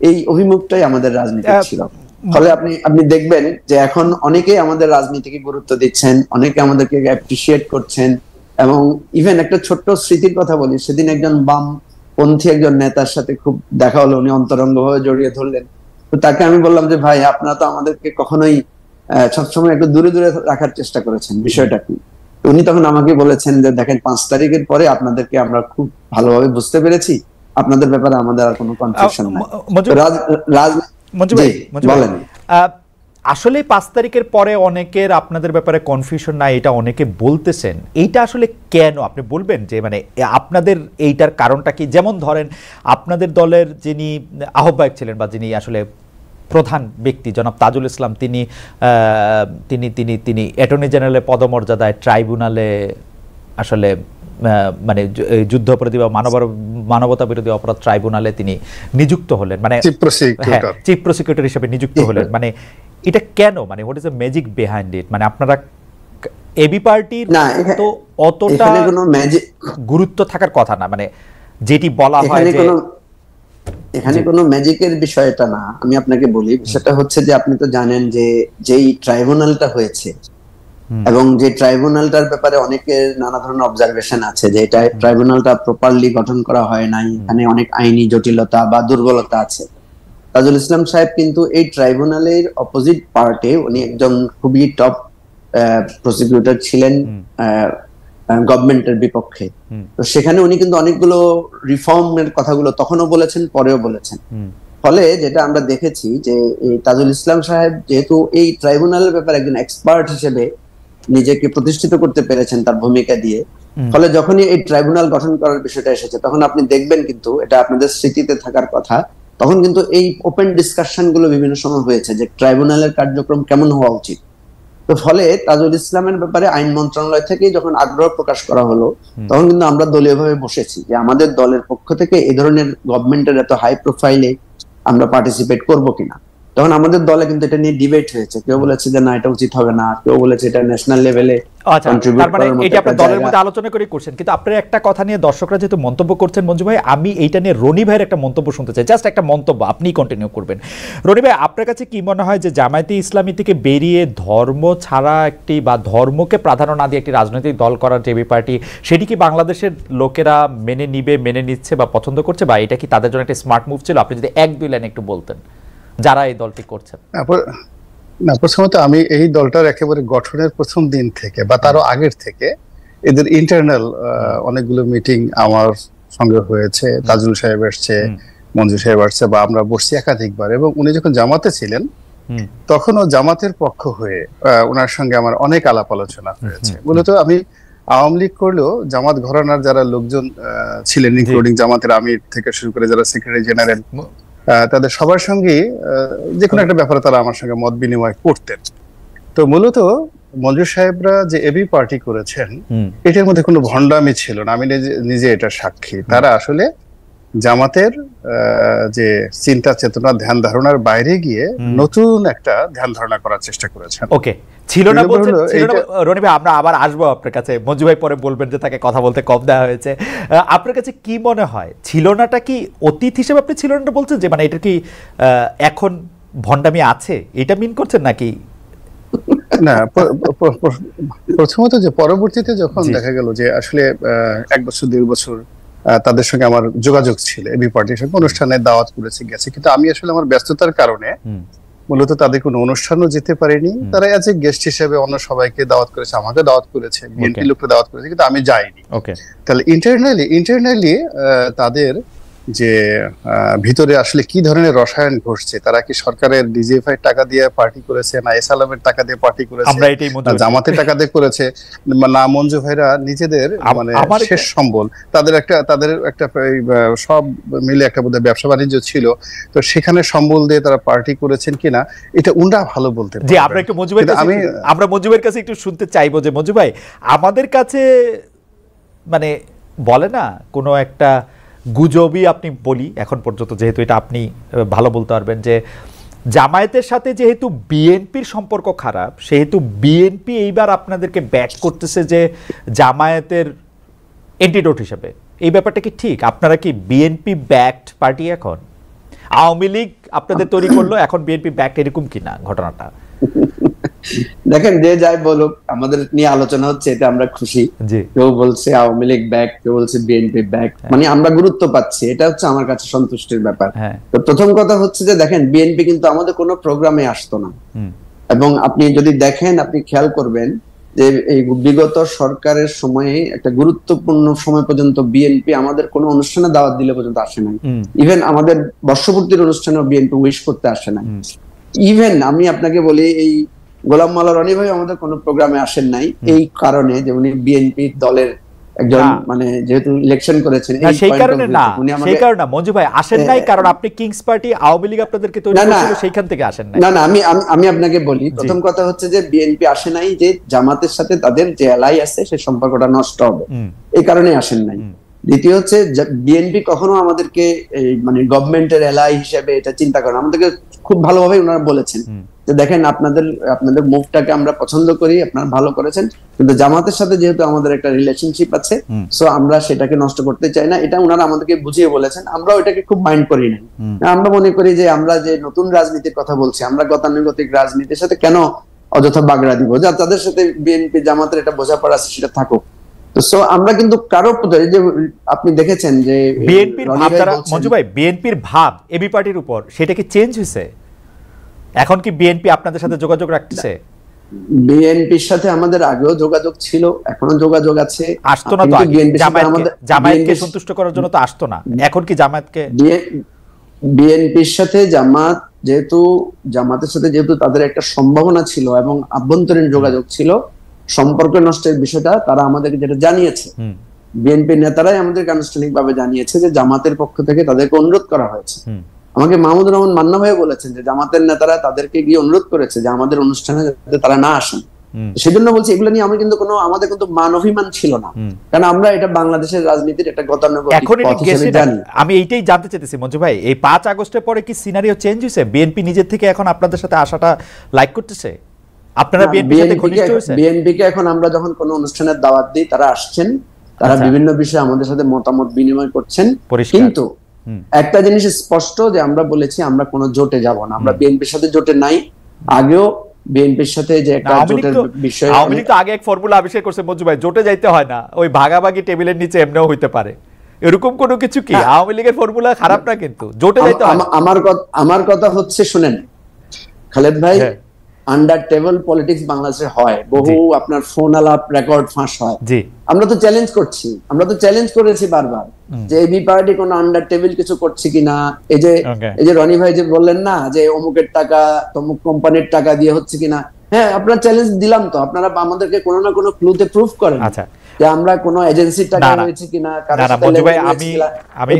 এই অভিমুখটাই আমাদের রাজনীতি ছিল। ফলে আপনি দেখবেন যে এখন অনেকেই আমাদের রাজনীতিকে গুরুত্ব দিচ্ছেন, অনেকে আমাদেরকে অ্যাপ্রিসিয়েট করছেন। এবং ইভেন একটা ছোট্ট স্মৃতির কথা বলি, সেদিন একজন বামপন্থী একজন নেতার সাথে খুব দেখা হলো, উনি অন্তরঙ্গভাবে জড়িয়ে ধরলেন। তো তাকে আমি বললাম যে ভাই, আপনারা তো আমাদেরকে কখনোই সবসময় একটু দূরে দূরে রাখার চেষ্টা করেছেন, বিষয়টা কি? উনি তখন আমাকে বলেছেন যে দেখেন, 5 তারিখের পরে আপনাদেরকে আমরা খুব ভালোভাবে বুঝতে পেরেছি, আপনাদের ব্যাপারে আমাদের আর কোনো কনফিউশন নাই। বলেন। আসলে 5 তারিখের পরে অনেকের আপনাদের ব্যাপারে কনফিউশন নাই, এটা অনেকে বলতেছেন, এইটা আসলে কেন আপনি বলবেন? যে মানে আপনাদের এইটার কারণটা কি? যেমন ধরেন, আপনাদের দলের যিনি আহ্বায়ক ছিলেন বা যিনি আসলে প্রধান ব্যক্তি জনাব তাজুল ইসলাম, তিনি তিনি তিনি তিনি অ্যাটর্নি জেনারেলের পদমর্যাদায় ট্রাইব্যুনালে আসলে মানে যুদ্ধাপরাধী বা মানবতা বিরোধী অপরাধ ট্রাইব্যুনালে তিনি নিযুক্ত হলেন, মানে চিফ প্রসিকিউটর হিসেবে নিযুক্ত হলেন। মানে এটা কেন? মানে what is the magic behind it? মানে আপনারা এবি পার্টির তো অতটা গুরুত্ব থাকার কথা না, মানে যেটি বলা হয় যে এখানে কোনো ম্যাজিকের বিষয়টা না। আমি আপনাকে বলি, সেটা হচ্ছে যে আপনি তো জানেন যে যেই ট্রাইব্যুনালটা হয়েছে এবং যে ট্রাইব্যুনালটার ব্যাপারে অনেকের নানা ধরনের অবজারভেশন আছে, যে এটা ট্রাইব্যুনালটা প্রপারলি গঠন করা হয় নাই, এখানে অনেক আইনি জটিলতা বা দুর্বলতা আছে। তাজুল ইসলাম সাহেব কিন্তু এই ট্রাইব্যুনালের অপোজিট পার্টে, উনি একজন খুবই টপ প্রসিকিউটর ছিলেন গভর্নমেন্টের বিপক্ষে। তো সেখানে উনি কিন্তু অনেকগুলো রিফর্মের কথাগুলো তখনও বলেছেন, পরেও বলেছেন। ফলে যেটা আমরা দেখেছি যে তাজুল ইসলাম সাহেব যেহেতু এই ট্রাইব্যুনালের ব্যাপারে একজন এক্সপার্ট হিসেবে নিজেকে প্রতিষ্ঠিত করতে পেরেছেন তার ভূমিকা দিয়ে, ফলে যখনই এই ট্রাইব্যুনাল গঠন করার বিষয়টা এসেছে, তখন আপনি দেখবেন কিন্তু এটা আপনাদের স্মৃতিতে থাকার কথা, তখন কিন্তু এই ওপেন ডিসকাশন গুলো বিভিন্ন সময় হয়েছে যে ট্রাইব্যুনালের কার্যক্রম কেমন হওয়া উচিত। তো ফলে তাজুল ইসলামের ব্যাপারে আইন মন্ত্রণালয় থেকে যখন আগ্রহ প্রকাশ করা হলো, তখন কিন্তু আমরা দলীয়ভাবে বসেছি যে আমাদের দলের পক্ষ থেকে এই ধরনের গভর্নমেন্টের এত হাই প্রোফাইলে আমরা পার্টিসিপেট করব কিনা। তখন আমাদের দলে কিন্তু এটা নিয়ে ডিবেট হয়েছে, কেউ বলেছে যে না, এটা উচিত হবে না, কেউ বলেছে এটা ন্যাশনাল লেভেলে কন্ট্রিবিউট করার মতো। এটা আপনারা দলের মধ্যে আলোচনা করে করছেন, কিন্তু আপনারা একটা কথা নিয়ে দর্শকরা যেহেতু মন্তব্য করছেন, মঞ্জু ভাই, আমি এইটা নিয়ে রনি ভাইয়ের একটা মন্তব্য শুনতে চাই, জাস্ট একটা মন্তব্য, আপনি কন্টিনিউ করবেন। রনি ভাই, আপনার কাছে কি মনে হয় যে জামায়াতে ইসলামী থেকে বেরিয়ে ধর্ম ছাড়া একটি বা ধর্মকে প্রাধান্য না দিয়ে একটি রাজনৈতিক দল করার যে এবি পার্টি, সেটি কি বাংলাদেশের লোকেরা মেনে নিবে, মেনে নিচ্ছে বা পছন্দ করছে, বা এটা কি তাদের জন্য একটা স্মার্ট মুভ ছিল? আপনি যদি 1-2 লাইন একটু বলতেন যারা এই দলটি করছেন। না, প্রথমত আমি এই দলটার একেবারে গঠনের প্রথম দিন থেকে বা তারও আগের থেকে এদের ইন্টারনাল অনেকগুলো মিটিং আমার সঙ্গে হয়েছে। তাজুল সাহেব আসছে, মঞ্জু সাহেব আসছে, বা আমরা বসছি একাধিকবার। এবং উনি যখন জামাতে ছিলেন তখনও জামাতের পক্ষ হয়ে ওনার সঙ্গে আমার অনেক আলাপ আলোচনা হয়েছে। মূলত আমি আওয়ামী লীগ করলেও জামাত ঘরানার যারা লোকজন ছিলেন, ইনক্লুডিং জামাতের আমির থেকে শুরু করে যারা সেক্রেটারি জেনারেল, তাদের সবার সঙ্গে যে কোনো একটা ব্যাপারে তারা আমার সঙ্গে মত বিনিময় করতেন। তো মূলত মঞ্জুর সাহেবরা যে এবি পার্টি করেছেন এটার মধ্যে কোনো ভণ্ডামি ছিল না, আমি নিজে এটা সাক্ষী। তারা আসলে জামাতের যে চিন্তা চেতনা ধ্যান ধারণার বাইরে গিয়ে নতুন একটা ধ্যান ধারণা করার চেষ্টা করেছেন। ওকে, ছিল না বলছেন, ছিল না। রনি ভাই, আমরা আবার আসবো আপনার কাছে। মঞ্জু ভাই পরে বলবেন যে তাকে কথা বলতে কম দেওয়া হয়েছে। আপনার কাছে কি মনে হয়, ছিল নাটা কি অতীত হিসেবে আপনি ছিল নাটা বলছেন, যে মানে এটা কি এখন ভণ্ডামি আছে এটা মিন করছেন নাকি? না, প্রথমত যে পরবর্তীতে যখন দেখা গেল যে আসলে 1 বছর 1.5 বছর তাদের সঙ্গে আমার যোগাযোগ ছিল, এবি পার্টির সঙ্গে অনুষ্ঠানে দাওয়াত করেছে গেছে, কিন্তু আমি আসলে আমার ব্যস্ততার কারণে মূলত তাদের কোনো অনুষ্ঠানও যেতে পারিনি। তারা অ্যাজ এ গেস্ট হিসেবে অন্য সবাইকে দাওয়াত করেছে, আমাকে দাওয়াত করেছে, বিএনপি লোককে দাওয়াত করেছে, কিন্তু আমি যাইনি। তাহলে ইন্টারনালি তাদের যে ভিতরে আসলে কি ধরনের রসায়ন ঘটছে, তারা কি সরকারের ডিজিএফআই টাকা দিয়ে পার্টি করেছে, না এসালামের টাকা দিয়ে পার্টি করেছে, না জামাতের টাকা দিয়ে করেছে, না মঞ্জু ভাইরা নিজেদের মানে শেষ সম্বল, তাদের একটা সব মিলে একটা বোধহয় ব্যবসা বাণিজ্য ছিল, তো সেখানে সম্বল দিয়ে তারা পার্টি করেছেন কিনা এটা উনরা ভালো বলতে পারবে। আমরা মঞ্জু ভাইয়ের কাছে একটু শুনতে চাইবো যে মঞ্জু ভাই, আমাদের কাছে মানে বলে না কোনো একটা গুজবই আপনি বলি এখন পর্যন্ত, যেহেতু এটা আপনি ভালো বলতে পারবেন, যে জামায়াতের সাথে যেহেতু বিএনপির সম্পর্ক খারাপ, সেহেতু বিএনপি এইবার আপনাদেরকে ব্যাক করতেছে যে জামায়াতের অ্যান্টিডোট হিসেবে। এই ব্যাপারটা কি ঠিক? আপনারা কি বিএনপি ব্যাকড পার্টি এখন? আওয়ামী লীগ আপনাদের তৈরি করলো, এখন বিএনপি ব্যাকড, এরকম কিনা ঘটনাটা? দেখেন, যে যাই বলুক, আমাদের নিয়ে আলোচনা হচ্ছে, এটা আমরা খুশি। কেউ বলছে আওয়ামী লীগ ব্যাক, কেউ বলছে বিএনপি ব্যাক, মানে আমরা গুরুত্ব পাচ্ছি, এটা হচ্ছে আমার কাছে সন্তুষ্টির ব্যাপার। তো প্রথম কথা হচ্ছে যে দেখেন, বিএনপি কিন্তু আমাদের কোনো প্রোগ্রামে আসতো না, এবং আপনি যদি দেখেন, আপনি খেয়াল করবেন যে এই বিগত সরকারের সময়ে একটা গুরুত্বপূর্ণ সময় পর্যন্ত বিএনপি আমাদের কোনো অনুষ্ঠানে দাওয়াত দিলে পর্যন্ত আসে নাই। ইভেন আমাদের বর্ষপূর্তির অনুষ্ঠানেও বিএনপি উইশ করতে আসে নাই। ইভেন আমি আপনাকে বলি, এই গোলাম মাওলা রনি ভাই আমাদের কোনো প্রোগ্রামে আসেন নাই, এই কারণে যে উনি বিএনপি দলের একজন, মানে যেহেতু ইলেকশন করেছেন, সেই কারণে না, সেই কারণে মঞ্জু ভাই আসেন নাই কারণ আপনি কিংস পার্টি, আওয়ামী লীগ আপনাদেরকে তৈরি করেছিল, সেইখান থেকে আসেন নাই। না না, আমি আপনাকে বলি, প্রথম কথা হচ্ছে যে বিএনপি আসে নাই যে জামাতের সাথে তাদের যে এলাই আছে সেই সম্পর্কটা নষ্ট হবে, এই কারণে আসেন নাই। দ্বিতীয় হচ্ছে, বিএনপি কখনো আমাদেরকে মানে গভর্নমেন্টের এলাই হিসেবে এটা চিন্তা করেন, আমাদেরকে খুব ভালোভাবে ওনারা বলেছেন যে দেখেন, আপনাদের মুভটাকে আমরা পছন্দ করি, আপনারা ভালো করেছেন, কিন্তু জামাতের সাথে যেহেতু আমাদের একটা রিলেশনশিপ আছে, সো আমরা সেটাকে নষ্ট করতে চাই না, এটা ওনারা আমাদেরকে বুঝিয়ে বলেছেন। আমরা ওইটাকে খুব মাইন্ড করি না। আমরা মনে করি যে আমরা যে নতুন রাজনীতির কথা বলছি, আমরা গতানুগতিক রাজনীতির সাথে কেন অযথা বাগড়া দিব, যা তাদের সাথে বিএনপি জামাতের একটা বোঝাপড়া আছে সেটা থাকুক। তো আমরা কিন্তু কারো যে আপনি দেখেছেন যে বিএনপির ভাবধারা, মঞ্জু ভাই, বিএনপির ভাব এবি পার্টির উপর, সেটা কি চেঞ্জ হয়েছে? এখন কি বিএনপি আপনাদের সাথে যোগাযোগ রাখতেছে? বিএনপির সাথে আমাদের আগেও যোগাযোগ ছিল, এখনো যোগাযোগ আছে। আসতো না তো জামায়াতকে সন্তুষ্ট করার জন্য তো আসতো না, এখন কি জামায়াতকে? বিএনপির সাথে জামাতের সাথে যেহেতু তাদের একটা সম্ভাবনা ছিল এবং আভ্যন্তরীণ যোগাযোগ ছিল, সম্পর্ক নষ্টের বিষয়টা তারা আমাদেরকে যেটা জানিয়েছে, বিএনপি নেতারাই আমাদেরকে আনুষ্ঠানিকভাবে জানিয়েছে যে জামাতের পক্ষ থেকে তাদেরকে অনুরোধ করা হয়েছে। আমাকে মাহমুদুর রহমান মান্না ভাই বলেছেন যে জামাতের নেতারা তাদেরকে গিয়ে অনুরোধ করেছে যে আমাদের অনুষ্ঠানে যাতে তারা না আসেন। সেজন্য বলছি, এগুলো নিয়ে আমি কিন্তু আমাদের কিন্তু মান অভিমান ছিল না, কারণ আমরা এটা বাংলাদেশের রাজনীতির একটা গতানুগতিক পথ হিসেবে জানি। আমি এইটাই জানতে চাইতেছি মঞ্জু ভাই, এই 5 আগস্টের পরে কি সিনারিও চেঞ্জ হয়েছে? বিএনপি নিজের থেকে এখন আপনাদের সাথে আসাটা লাইক করতেছে? আপনারা বিএনপির সাথে ঘনিষ্ঠ হয়েছেন? বিএনপিকে এখন আমরা যখন কোনো অনুষ্ঠানের দাওয়াত দিই, তারা আসছেন, তারা বিভিন্ন বিষয়ে আমাদের সাথে মতামত বিনিময় করছেন, কিন্তু একটা জিনিস স্পষ্ট যে আমরা বলেছি আমরা কোনো জোটে যাব না, আমরা বিএনপির সাথে জোটে নাই। আগেও বিএনপির সাথে যে একটা জোটের বিষয়, আওয়ামী লীগ তো আগে এক ফর্মুলা আবিষ্কার করছে মঞ্জু ভাই, জোটে যাইতে হয় না, ওই ভাগাভাগি টেবিলের নিচে এমনিও হইতে পারে, এরকম কোনো কিছু কি? আওয়ামী লীগের ফর্মুলা খারাপ না, কিন্তু জোটে যাইতে হয়। আমার কথা হচ্ছে, শুনেন খালেদ ভাই, আন্ডার টেবল পলিটিক্স বাংলাদেশে হয়, বহু আপনার ফোন আলাপ রেকর্ড ফাঁস হয়। আমরা তো চ্যালেঞ্জ করছি, আমরা তো চ্যালেঞ্জ করেছি বারবার যে এবি পার্টি কোন আন্ডার টেবিল কিছু করছে কিনা। এই যে রনি ভাই যে বললেন না যে অমুকের টাকা তমুক কোম্পানির টাকা দিয়ে হচ্ছে কিনা, হ্যাঁ আপনারা চ্যালেঞ্জ দিলাম, তো আপনারা আমাদেরকে কোনো না কোনো ক্লুতে প্রুফ করেন। আচ্ছা, যে আমরা কোনো এজেন্সির টাকা না, না। হয়েছে কিনা, না, কারোর না, সাথে মঞ্জু ভাই, লেনদেন হয়েছে কিনা, আমি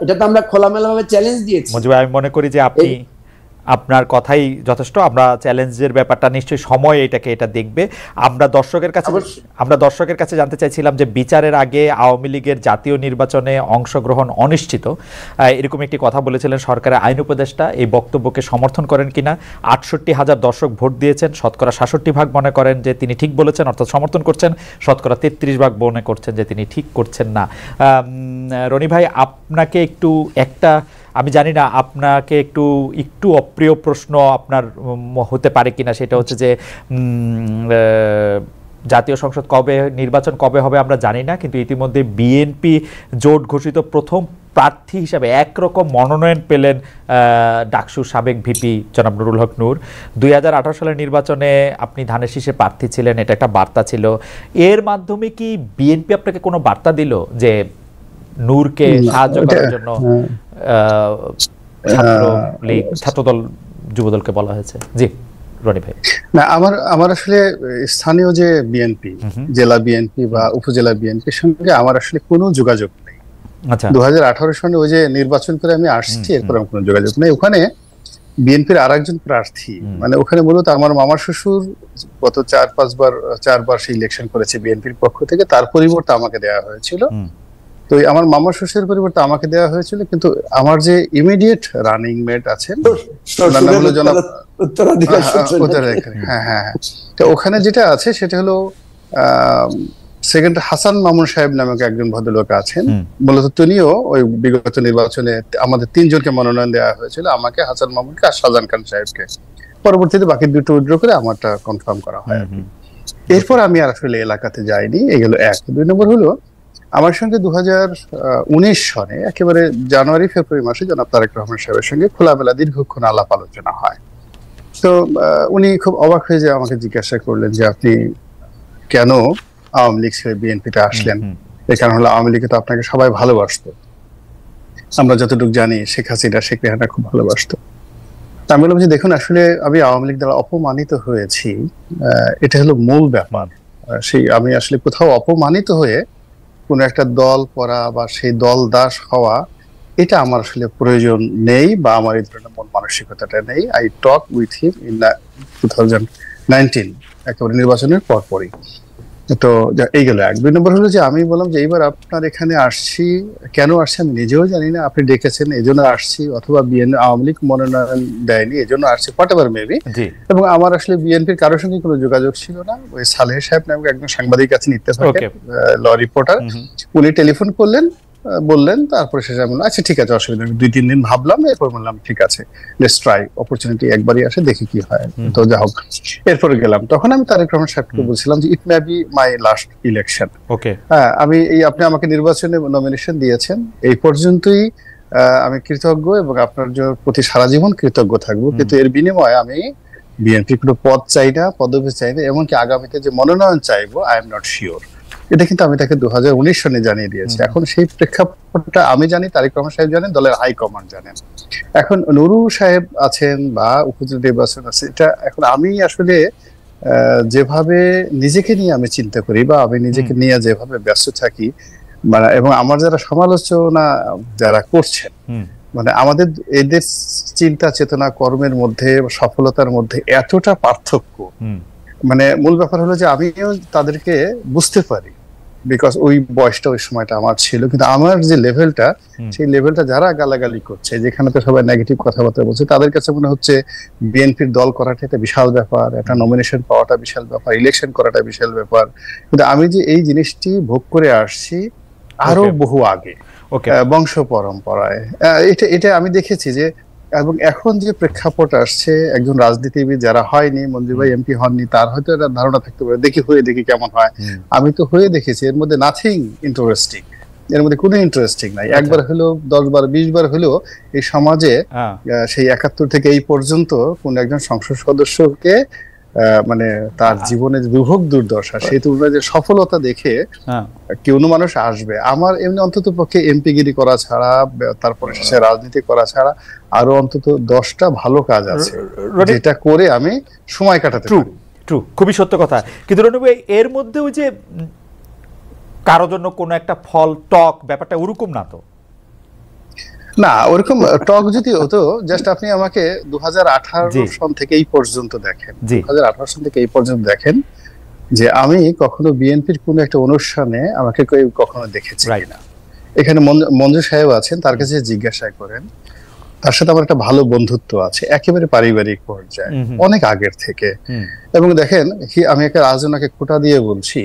এটা তো আমরা খোলামেলাভাবে চ্যালেঞ্জ দিয়েছি। মঞ্জু ভাই, আমি মনে করি যে আপনার কথাই যথেষ্ট। আমরা চ্যালেঞ্জের ব্যাপারটা নিশ্চয়ই সময় এটা দেখবে। আমরা দর্শকের কাছে জানতে চাইছিলাম যে বিচারের আগে আওয়ামী লীগের জাতীয় নির্বাচনে অংশগ্রহণ অনিশ্চিত, এরকম একটি কথা বলেছিলেন সরকারের আইন উপদেষ্টা। এই বক্তব্যকে সমর্থন করেন কিনা? 68,000 দর্শক ভোট দিয়েছেন, শতকরা 66% মনে করেন যে তিনি ঠিক বলেছেন, অর্থাৎ সমর্থন করছেন, শতকরা 33% মনে করছেন যে তিনি ঠিক করছেন না। রনি ভাই, আপনাকে একটু আমি জানি না আপনাকে একটু অপ্রিয় প্রশ্ন আপনার হতে পারে কিনা, সেটা হচ্ছে যে জাতীয় সংসদ নির্বাচন কবে হবে আমরা জানি না, কিন্তু ইতিমধ্যে বিএনপি জোট ঘোষিত প্রথম প্রার্থী হিসাবে একরকম মনোনয়ন পেলেন ডাকসুর সাবেক ভিপি জনাব নুরুল হক নূর। 2018 সালের নির্বাচনে আপনি ধানের শীষে প্রার্থী ছিলেন, এটা একটা বার্তা ছিল। এর মাধ্যমে কি বিএনপি আপনাকে কোনো বার্তা দিল যে নূরকে সাহায্য করার জন্য ছাত্রদল যুবদলকে বলা হয়েছে? জি রনি ভাই। না, আমার আসলে স্থানীয় যে বিএনপি, জেলা বিএনপি বা উপজেলা বিএনপির সঙ্গে আমার আসলে কোনো যোগাযোগ নেই। আচ্ছা, 2018 সালে ওই যে নির্বাচন করে আমি আসছি, এরপর আমার কোনো যোগাযোগ নেই। ওখানে বিএনপির আরেকজন প্রার্থী, মানে ওখানে মূলত আমার মামার শ্বশুর গত 4-5বার সেই ইলেকশন করেছে বিএনপির পক্ষ থেকে, তার পরিবর্তে আমাকে দেওয়া হয়েছিল। তো আমার মামার শ্বশুরের পরিবর্তে আমাকে দেওয়া হয়েছিল, কিন্তু আমার যে ইমিডিয়েট রানিং মেট আছেন হ্যাঁ, তো ওখানে যেটা আছে সেটা হলো সেকেন্ড হাসান মামুন সাহেব নামক একজন ভদ্রলোক আছেন। মূলত তিনিও ওই বিগত নির্বাচনে আমাদের 3 জনকে মনোনয়ন দেওয়া হয়েছিল, আমাকে, হাসান মামুনকে আর শাহজাহান খান সাহেবকে। পরবর্তীতে বাকি 2টো উইথড্র করে আমারটা কনফার্ম করা হয়। এরপর আমি আর আসলে এলাকাতে যাইনি। এগুলো 1। 2 নম্বর হলো আমার সঙ্গে 2019 সনে একেবারে জানুয়ারি ফেব্রুয়ারি মাসে জনাব তারেক রহমান সাহেবের সঙ্গে খোলামেলা দীর্ঘক্ষণ আলাপ আলোচনা হয়। তো উনি খুব অবাক হয়ে যায়, আমাকে জিজ্ঞাসা করলেন যে আপনি কেন আওয়ামী লীগ ছেড়ে বিএনপিতে আসলেন? এই কারণ হলো আওয়ামী লীগে তো আপনাকে সবাই ভালোবাসতো, আমরা যতটুকু জানি শেখ হাসিনা, শেখ রেহানা খুব ভালোবাসতো। আমি বললাম যে দেখুন, আসলে আমি আওয়ামী লীগ দ্বারা অপমানিত হয়েছি, এটা হলো মূল ব্যাপার। আমি আসলে কোথাও অপমানিত হয়ে কোন একটা দল করা বা সেই দল দাস হওয়া, এটা আমার আসলে প্রয়োজন নেই, বা আমার এই ধরনের মন মানসিকতাটা নেই। I talk with him in 2019 একেবারে নির্বাচনের পরপরই। তো এই গেল 1। 2 নম্বর হলো যে আমি বললাম যে এইবার আপনার এখানে আসছি, কেন আসছি আমি নিজেও জানি না, আপনি ডেকেছেন এই জন্য আসছি, অথবা আওয়ামী লীগ মনোনয়ন দেয়নি এই জন্য আসছি, হোয়াটএভার মেবি। এবং আমার আসলে বিএনপির কারোর সঙ্গে কোনো যোগাযোগ ছিল না। ওই সালেহ সাহেব নামে একজন সাংবাদিক আছেন ইত্তেফাকের ল রিপোর্টার, উনি টেলিফোন করলেন, বললেন, তারপরে শেষে বললাম আচ্ছা ঠিক আছে, অসুবিধা নেই। 2-3 দিন ভাবলাম, এরপর বললাম ঠিক আছে, লেটস ট্রাই, অপরচুনিটি একবারই আসে, দেখি কি হয়। তো যা হোক, এরপরে গেলাম। তখন আমি তারেক রহমান সাহেবকে বলছিলাম যে it may be my last election. হ্যাঁ, আপনি আমাকে নির্বাচনে নমিনেশন দিয়েছেন, এই পর্যন্তই আমি কৃতজ্ঞ এবং আপনার প্রতি সারা জীবন কৃতজ্ঞ থাকবো, কিন্তু এর বিনিময়ে আমি বিএনপির কোনো পদ চাই না, পদবি চাই না, এমনকি আগামীতে যে মনোনয়ন চাইবো আই এম নট শিওর। এটা কিন্তু আমি তাকে 2019 সনে জানিয়ে দিয়েছি। এখন সেই প্রেক্ষাপটটা আমি জানি, তারেক রহমান সাহেব জানেন, দলের হাইকমান্ড জানেন। এখন নুরুল সাহেব আছেন বা উপজেলা নির্বাচন আছে, এটা এখন আমি আসলে যেভাবে নিজেকে নিয়ে আমি চিন্তা করি বা আমি নিজেকে নিয়ে যেভাবে ব্যস্ত থাকি, মানে এবং আমার যারা সমালোচনা যারা করছেন, মানে আমাদের এদের চিন্তা চেতনা কর্মের মধ্যে, সফলতার মধ্যে এতটা পার্থক্য, মানে মূল ব্যাপার হলো যে আমিও তাদেরকে বুঝতে পারি, বিকজ ওই বয়সটা ওই সময়টা আমার ছিল। কিন্তু আমার যে লেভেলটা, সেই লেভেলটা যারা গালাগালি করছে, যেখানে তো সবাই নেগেটিভ কথাবার্তা বলছে, তাদের কাছে মনে হচ্ছে বিএনপির দল করাটা একটা বিশাল ব্যাপার, একটা নমিনেশন পাওয়াটা বিশাল ব্যাপার, ইলেকশন করাটা বিশাল ব্যাপার। কিন্তু আমি যে এই জিনিসটি ভোগ করে আসছি আরো বহু আগে, বংশ পরম্পরায়, এটা আমি দেখেছি যে, এবং এখন যে প্রেক্ষাপট আসছে, একজন রাজনীতিবিদ যারা হয়নি, মঞ্জু ভাই এমপি হননি, তার হয়তো একটা ধারণা থাকতে পারে দেখি কেমন হয়। আমি তো হয়ে দেখেছি, এর মধ্যে নাথিং ইন্টারেস্টিং, এর মধ্যে কোনো ইন্টারেস্টিং নাই। একবার হলেও 10 বার 20 বার হলেও এই সমাজে সেই 71 থেকে এই পর্যন্ত কোন একজন সংসদ সদস্যকে মানে তার জীবনে দুর্ভোগ দুর্দশা, সেই তুলনায় যে সফলতা দেখে কেউ মানুষ আসবে। আমার এমনি অন্তত পক্ষে এমপিগিরি করা ছাড়া, তারপরে শেষে রাজনীতি করা ছাড়া আরো অন্তত 10টা ভালো কাজ আছে যেটা করে আমি সময় কাটাতে পারি। ট্রু, খুবই সত্য কথা। কিন্তু রণু ভাই, এর মধ্যে ওই যে কারোর জন্য কোনো একটা ফল টক, ব্যাপারটা ওরকম না তো? না, ওরকম টক যদি হতো, জাস্ট আপনি আমাকে 2018 সন থেকে এই পর্যন্ত দেখেন, 2018 সন থেকে এই পর্যন্ত দেখেন যে আমি কখনো বিএনপির কোন একটা অনুষ্ঠানে আমাকে কখনো দেখেছি কিনা। এখানে মঞ্জু সাহেব আছেন, তার কাছে জিজ্ঞাসা করেন। তার সাথে আমার একটা ভালো বন্ধুত্ব আছে, একেবারে পারিবারিক পর্যায়ে, অনেক আগের থেকে। এবং দেখেন, আমি একটা আজ ওনাকে খোঁটা দিয়ে বলছি,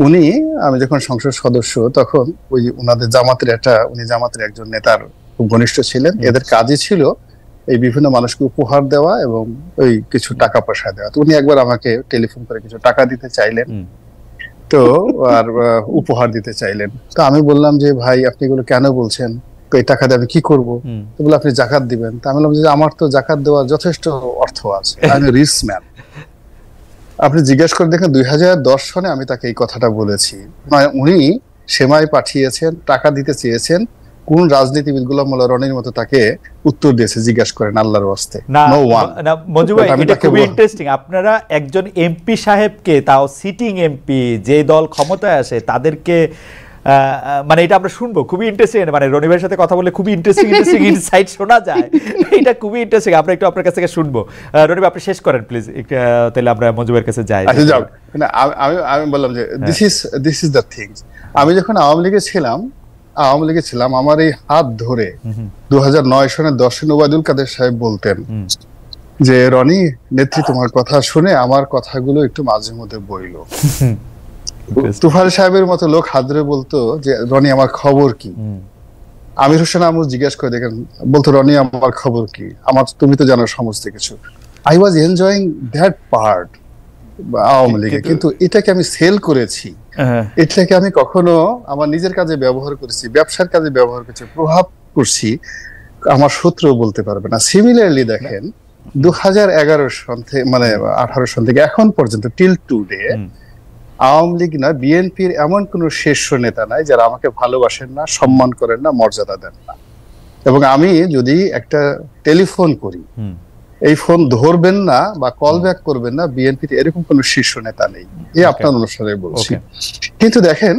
উনি, আমি যখন সংসদ সদস্য তখন ওই উনাদের উনি জামাতের একজন নেতার খুব ঘনিষ্ঠ ছিলেন। এদের কাজই ছিল এই বিভিন্ন মানুষকে উপহার দেওয়া এবং ওই কিছু টাকা পয়সা দেওয়া। তো উনি একবার আমাকে টেলিফোন করে কিছু টাকা দিতে চাইলেন, তো আর উপহার দিতে চাইলেন। তো আমি বললাম যে ভাই, আপনি এগুলো কেন বলছেন? তো এই টাকা দিয়ে আমি কি করবো? তো বলে আপনি জাকাত দিবেন। তা আমি বললাম যে আমার তো জাকাত দেওয়ার যথেষ্ট অর্থ আছে, আমি রিচ ম্যান। আপনি জিজ্ঞেস করে দেখেন 2010 সনে আমি তাকে এই কথাটা বলেছি। উনি সেমাই পাঠিয়েছেন, টাকা দিতে চেয়েছেন, কোন রাজনীতিবিদ গোলাম মোল্লা রনির মতো তাকে উত্তর দিয়েছে? জিজ্ঞাসা করেন আল্লাহর ওয়াস্তে। না মঞ্জু ভাই, এটা খুবই ইন্টারেস্টিং। আপনারা একজন এমপি সাহেবকে, তাও সিটিং এমপি, যে দল ক্ষমতায় আসে তাদেরকে, মানে এটা আমরা শুনবো, খুবই ইন্টারেস্টিং। মানে রনি ভাইয়ের সাথে কথা বলে খুবই ইন্টারেস্টিং ইনসাইট শোনা যায়, এটা খুবই ইন্টারেস্টিং। আমরা একটু আপনার কাছ থেকে শুনবো। রনি ভাই, আপনি শেষ করেন প্লিজ, তাহলে আমরা মঞ্জু ভাইয়ের কাছে যাই। আমি বললাম যে দিস ইজ দ্য থিংস। আমি যখন আওয়ামী লীগে ছিলাম, আমার এই হাত ধরে 2009 সনের 10 ওবায়দুল কাদের সাহেব বলতেন যে রনি নেত্রী, তোমার কথা শুনে আমার কথাগুলো একটু মাঝে মধ্যে বইলো। তুফাইল সাহেবের মতো লোক হাত ধরে বলতো যে রনি আমার খবর কি। আমির হোসেন আমু জিজ্ঞেস করে দেখেন, বলতো রনি আমার খবর কি, তুমি তো জানো সমস্ত কিছু। I was enjoying that part Awami লীগে। কিন্তু এটাকে আমি সেল করেছি, এটাকে আমি কখনো আমার নিজের কাজে ব্যবহার করেছি, ব্যবসার কাজে ব্যবহার করেছি, প্রভাব করছি, আমার শত্রু বলতে পারবে না। সিমিলারলি দেখেন 2011 সন থেকে, মানে 18 সন থেকে এখন পর্যন্ত টিল টুডে, আওয়ামী লীগ না বিএনপির এমন কোন শীর্ষ নেতা নাই যারা আমাকে ভালোবাসেন না, সম্মান করেন না, মর্যাদা দেন না। এবং আমি যদি একটা টেলিফোন করি, এই ফোন ধরবেন না বা কল ব্যাক করবেন না, বিএনপিতে এরকম কোন শীর্ষ নেতা নেই। এই আপনার অনুসারে বলছি। কিন্তু দেখেন,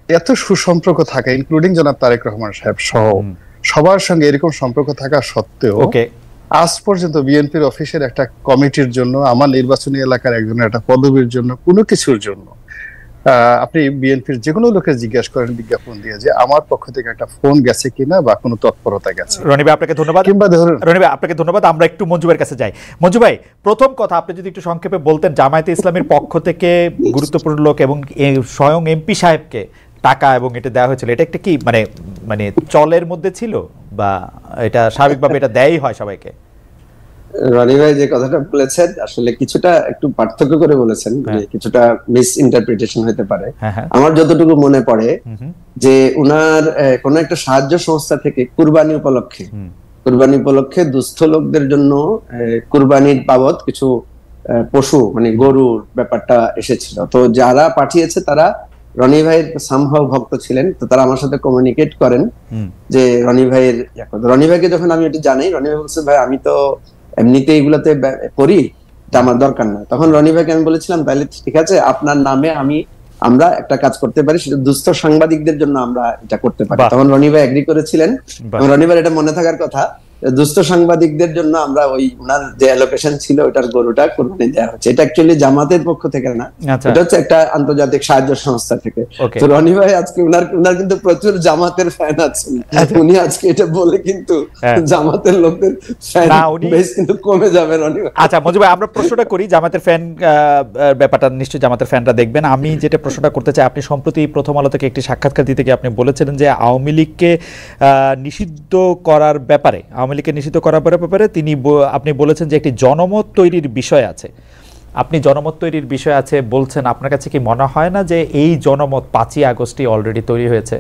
এত সুসম্পর্ক থাকা, ইনক্লুডিং জনাব তারেক রহমান সাহেব সহ সবার সঙ্গে এরকম সম্পর্ক থাকা সত্ত্বেও আজ পর্যন্ত বিএনপির অফিসের একটা কমিটির জন্য, আমার নির্বাচনী এলাকার একজনের একটা পদবীর জন্য, কোনো কিছুর জন্য আপনি বিএনপির যে কোনো লোকে জিজ্ঞাসা করেন বিজ্ঞাপন দিয়ে যে আমার পক্ষ থেকে একটা ফোন গেছে কিনা বা কোনো তৎপরতা গেছে। রনি ভাই, আপনাকে ধন্যবাদ। রনি ভাই, আপনাকে ধন্যবাদ। আমরা একটু মঞ্জু ভাইয়ের কাছে যাই। মঞ্জু ভাই, প্রথম কথা আপনি যদি একটু সংক্ষেপে বলতেন, জামায়াতে ইসলামের পক্ষ থেকে গুরুত্বপূর্ণ লোক এবং স্বয়ং এমপি সাহেবকে টাকা এবং এটা দেওয়া হয়েছিল, এটা একটা কি মানে চলের মধ্যে ছিল, বা এটা স্বাভাবিকভাবে এটা দেয়ই হয় সবাইকে? রনি ভাই যে কথাটা বলেছেন আসলে কিছুটা একটু পার্থক্য করে বলেছেন, কিছুটা মিস ইন্টারপ্রিটেশন হতে পারে। আমার যতটুকু মনে পড়ে যে উনার কোন একটা সাহায্য সংস্থা থেকে কুরবানি উপলক্ষে দুস্থ লোকদের জন্য কুরবানির বাবদ কিছু পশু, মানে গরুর ব্যাপারটা এসেছিল। তো যারা পাঠিয়েছে তারা রনি ভাইয়ের সামহাও ভক্ত ছিলেন। তো তারা আমার সাথে কমিউনিকেট করেন যে রনি ভাইকে যখন আমি এটা জানাই, রনি ভাই বলছে ভাই আমি তো এমনিতে এগুলাতে করি, এটা আমার দরকার না। তখন রনি ভাইকে আমি বলেছিলাম তাহলে ঠিক আছে, আপনার নামে আমরা একটা কাজ করতে পারি, সেটা দুস্থ সাংবাদিকদের জন্য আমরা এটা করতে পারি। তখন রনি ভাই এগ্রি করেছিলেন। রনি ভাই এটা মনে থাকার কথা, দুস্থ সাংবাদিকদের জন্য আমরা ওই ওনার যে অ্যালোকেশন ছিল ওটার গরুটা কোরবানি দেওয়া হচ্ছে। এটা অ্যাকচুয়ালি জামাতের পক্ষ থেকে না, এটা হচ্ছে একটা আন্তর্জাতিক সাহায্য সংস্থা থেকে। তো রনি ভাই আজকে উনার কিন্তু প্রচুর জামাতের ফ্যান আছেন, উনি আজকে এটা বলে কিন্তু জামাতের লোকদের ফ্যান বেশ কিন্তু কমে যাবে রনি ভাই। আচ্ছা মঞ্জু ভাই, আমরা প্রশ্নটা করি, জামাতের ফ্যান ব্যাপারটা নিশ্চয়ই জামাতের ফ্যানরা দেখবেন। আমি যেটা প্রশ্নটা করতে চাই, আপনি সম্প্রতি প্রথম আলো থেকে একটি সাক্ষাৎকার দিতে গিয়ে আপনি বলেছিলেন যে আওয়ামী লীগকে নিষিদ্ধ করার ব্যাপারে, আপনি বলেছেন যে একটি জনমত তৈরির বিষয় আছে। আপনি জনমত তৈরির বিষয় আছে বলছেন, আপনার কাছে কি মনে হয় না যে এই জনমত 5ই আগস্টই অলরেডি তৈরি হয়েছে?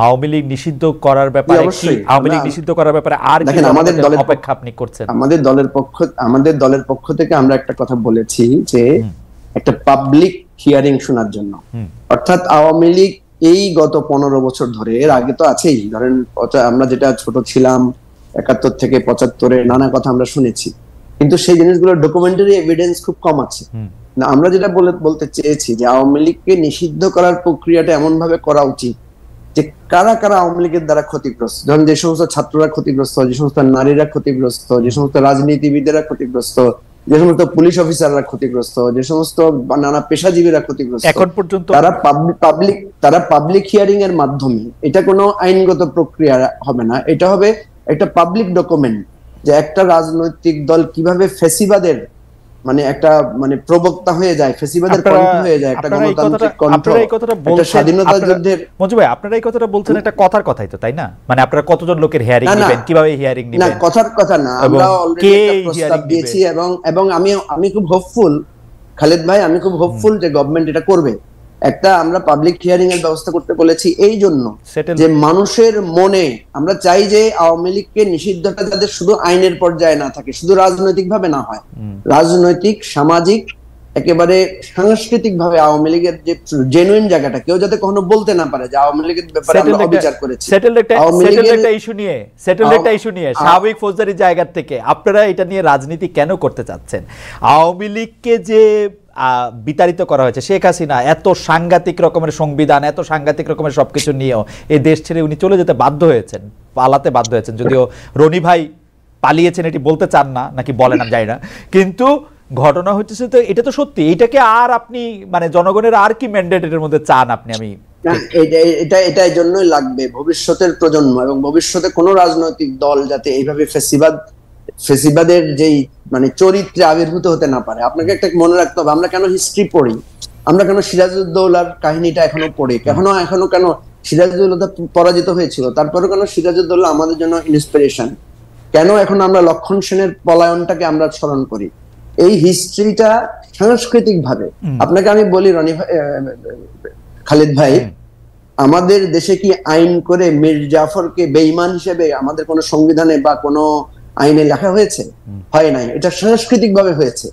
আওয়ামী লীগ নিষিদ্ধ করার ব্যাপারে আর কি অপেক্ষা আপনি করছেন? আমাদের দলের পক্ষ থেকে আমরা একটা কথা বলেছি যে একটা পাবলিক হিয়ারিং শোনার জন্য, অর্থাৎ আওয়ামী লীগ এই গত 15 বছর ধরে, এর আগে তো আছেই, ধরেন আমরা যেটা ছোট ছিলাম 71 থেকে 75-এ নানা কথা আমরা শুনেছি, কিন্তু সেই জিনিসগুলোর ডকুমেন্টারি এভিডেন্স খুব কম আছে। না, আমরা যেটা বলতে চেয়েছি যে আওয়ামী লীগকে নিষিদ্ধ করার প্রক্রিয়াটা এমন ভাবে করা উচিত যে কারা কারা আওয়ামী লীগের দ্বারা ক্ষতিগ্রস্ত, যেমন যে সমস্ত ছাত্ররা ক্ষতিগ্রস্ত, যে সমস্ত নারীরা ক্ষতিগ্রস্ত, যে সমস্ত রাজনীতিবিদেরা ক্ষতিগ্রস্ত, যে সমস্ত পুলিশ অফিসাররা ক্ষতিগ্রস্ত, যে সমস্ত নানা পেশাজীবীরা ক্ষতিগ্রস্ত, এখন পর্যন্ত তারা পাবলিক হিয়ারিং এর মাধ্যমে, এটা কোনো আইনগত প্রক্রিয়া হবে না, এটা হবে একটা পাবলিক ডকুমেন্ট যে একটা রাজনৈতিক দল কিভাবে ফ্যাসিবাদের একটা প্রবক্তা হয়ে যায়, ফ্যাসিবাদের কণ্ঠ হয়ে যায়, একটা গণতান্ত্রিক কণ্ঠ, একটা স্বাধীনতা যুদ্ধের। মঞ্জু ভাই, আপনারা এই কথাটা বলছেন একটা কথার কথাই তো, তাই না? মানে আপনারা কতজন লোকের হিয়ারিং নেবেন, কিভাবে হিয়ারিং নেবেন? না, কথার কথা না, আমরা অলরেডি একটা প্রস্তাব দিয়েছি এবং আমি খুব হোপফুল, খালেদ ভাই, আমি খুব হোপফুল যে গভর্নমেন্ট এটা করবে। একটা আমরা পাবলিক হিয়ারিং এর ব্যবস্থা করতে বলেছি এই জন্য যে মানুষের মনে, আমরা চাই যে আওয়ামী লীগকে নিষিদ্ধটা যাদের শুধু আইনের পর্যায়ে না থাকে, শুধু রাজনৈতিক ভাবে না হয়, রাজনৈতিক, সামাজিক, একেবারে সাংস্কৃতিক ভাবে আওয়ামী লীগের যে জেনুইন জায়গাটা কেউ যাতে কখনো বলতে না পারে যে আওয়ামী লীগের ব্যাপারে আমরা অবিচার করেছি। সেটেলড একটা ইস্যু নিয়ে স্বাভাবিক ফৌজদারি জায়গা থেকে আপনারা এটা নিয়ে রাজনীতি কেন করতে চাচ্ছেন? আওয়ামী লীগকে যে বিতাড়িত করা হয়েছে, শেখ হাসিনা এত সাংঘাতিক রকমের সংবিধান, এত সাংঘাতিক রকমের সবকিছু নিয়েও এই দেশ ছেড়ে উনি চলে যেতে বাধ্য হয়েছেন, পালাতে বাধ্য হয়েছেন। যদিও রনি ভাই পালিয়েছেন এটি বলতে চান না, নাকি বলেন আমি জানি না, কিন্তু ঘটনা হচ্ছে তো এটা তো সত্যি। এটাকে আর আপনি জনগণের আর কি ম্যান্ডেট এর মধ্যে চান আপনি? আমি এটা এই জন্যই লাগবে ভবিষ্যতের প্রজন্ম এবং ভবিষ্যতে কোন রাজনৈতিক দল যাতে এইভাবে ফেসিবাদের যেই চরিত্রে আবির্ভূত হতে না পারে। আপনাকে একটা মনে রাখতে হবে, আমরা কেন হিস্ট্রি পড়ি, আমরা কেন সিরাজউদ্দৌলার কাহিনীটা এখনো পড়ি, এখনো কেন সিরাজউদ্দৌলা পরাজিত হয়েছিল, তারপরে কেন সিরাজউদ্দৌলা আমাদের জন্য ইন্সপিরেশন, কেন এখন আমরা লক্ষণ সেনের পলায়নটাকে আমরা স্মরণ করি। এই হিস্ট্রিটা সাংস্কৃতিক ভাবে, আপনাকে আমি বলি খালিদ ভাই, আমাদের দেশে কি আইন করে মীর জাফরকে বেঈমান হিসেবে আমাদের কোন সংবিধানে বা কোন আইনে লেখা হয়েছে? হয় নাই। এটা সাংস্কৃতিক ভাবে হয়েছে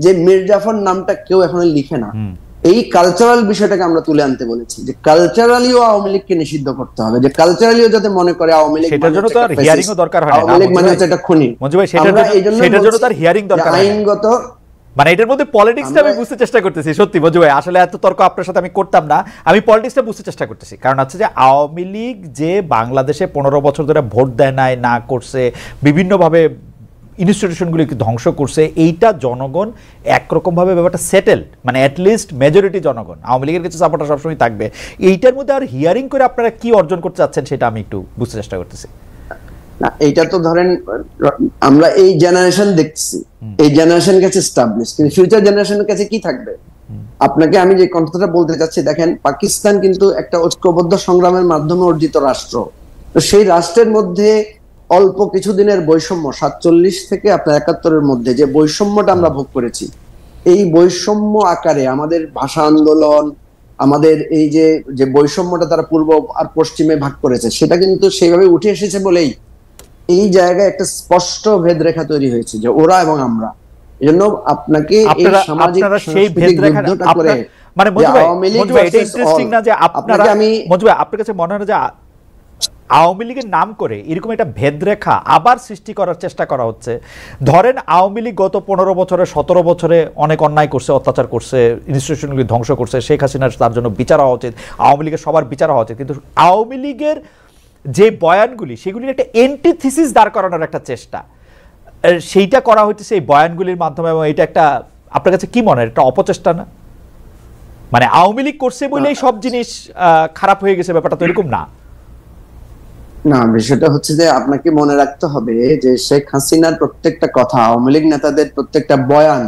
যে মীর জাফর নামটা কেউ এখনো লিখে না। এই কালচারাল বিষয়টাকে আমরা তুলে আনতে বলেছি যে কালচারালিও আওয়ামী লীগকে নিষিদ্ধ করতে হবে, যে কালচারালিও যাতে মনে করে আওয়ামী লীগ সেটার জন্য তো আর হিয়ারিং ও দরকার হয় না, আওয়ামী লীগ মানে হচ্ছে একটা খুনি। মঞ্জু ভাই, সেটার জন্য তার হিয়ারিং দরকার হয় আইনগত, এটার মধ্যে পলিটিক্সটা আমি বুঝতে চেষ্টা করতেছি। সত্যি মঞ্জু ভাই, আসলে এত তর্ক আপনার সাথে আমি করতাম না, আমি পলিটিক্সটা বুঝতে চেষ্টা করতেছি। কারণ হচ্ছে যে আওয়ামী লীগ যে বাংলাদেশে 15 বছর ধরে ভোট দেয় নাই, না করছে, বিভিন্নভাবে ইনস্টিটিউশনগুলিকে ধ্বংস করছে, এইটা জনগণ একরকম ভাবে ব্যাপারটা সেটেল, অ্যাটলিস্ট মেজরিটি জনগণ আওয়ামী লীগের কিছু সাপোর্টার সবসময় থাকবে। এইটার মধ্যে আর হিয়ারিং করে আপনারা কি অর্জন করতে চাচ্ছেন সেটা আমি একটু বুঝতে চেষ্টা করতেছি। না, এইটা তো ধরেন আমরা এই জেনারেশন দেখছি, এই জেনারেশন কাছে এস্টাবলিশ, কিন্তু ফিউচার জেনারেশনের কাছে কি থাকবে? আপনাকে আমি যে কথাটা বলতে চাচ্ছি, দেখেন পাকিস্তান কিন্তু একটা ঐক্যবদ্ধ সংগ্রামের মাধ্যমে অর্জিত রাষ্ট্র। তো সেই রাষ্ট্রের মধ্যে অল্প কিছুদিনের বৈষম্য, 47 থেকে আপনার 71-এর মধ্যে যে বৈষম্যটা আমরা ভোগ করেছি, এই বৈষম্য আকারে আমাদের ভাষা আন্দোলন, আমাদের এই যে বৈষম্যটা তারা পূর্ব আর পশ্চিমে ভাগ করেছে, সেটা কিন্তু সেইভাবে উঠে এসেছে বলেই এই জায়গায় একটা স্পষ্ট ভেদরেখা তৈরি হয়েছে যে ওরা এবং আমরা। এজন্য আপনাকে এই সামাজিক যুদ্ধটা করে আপনার কাছে মনে হয় যে আওয়ামী লীগের নাম করে এরকম একটা ভেদরেখা আবার সৃষ্টি করার চেষ্টা করা হচ্ছে? ধরেন আওয়ামী লীগ গত 15 বছরে 17 বছরে অনেক অন্যায় করছে, অত্যাচার করছে, ইনস্টিটিউশনগুলি ধ্বংস করছে, শেখ হাসিনার তার জন্য বিচার হওয়া উচিত, আওয়ামী লীগের সবার বিচার হওয়া উচিত, কিন্তু আওয়ামী লীগের যে বয়ানগুলি সেগুলির একটা এন্টিথিসিস দাঁড় করানোর একটা চেষ্টা, সেইটা করা হচ্ছে সেই বয়ানগুলির মাধ্যমে। এবং এটা একটা, আপনার কাছে কি মনে হয়, একটা অপচেষ্টা না? আওয়ামী লীগ করছে বলেই সব জিনিস খারাপ হয়ে গেছে, ব্যাপারটা তো এরকম না। না, বিষয়টা হচ্ছে যে আপনাকে মনে রাখতে হবে যে শেখ হাসিনার প্রত্যেকটা কথা, আওয়ামী লীগ নেতাদের প্রত্যেকটা বয়ান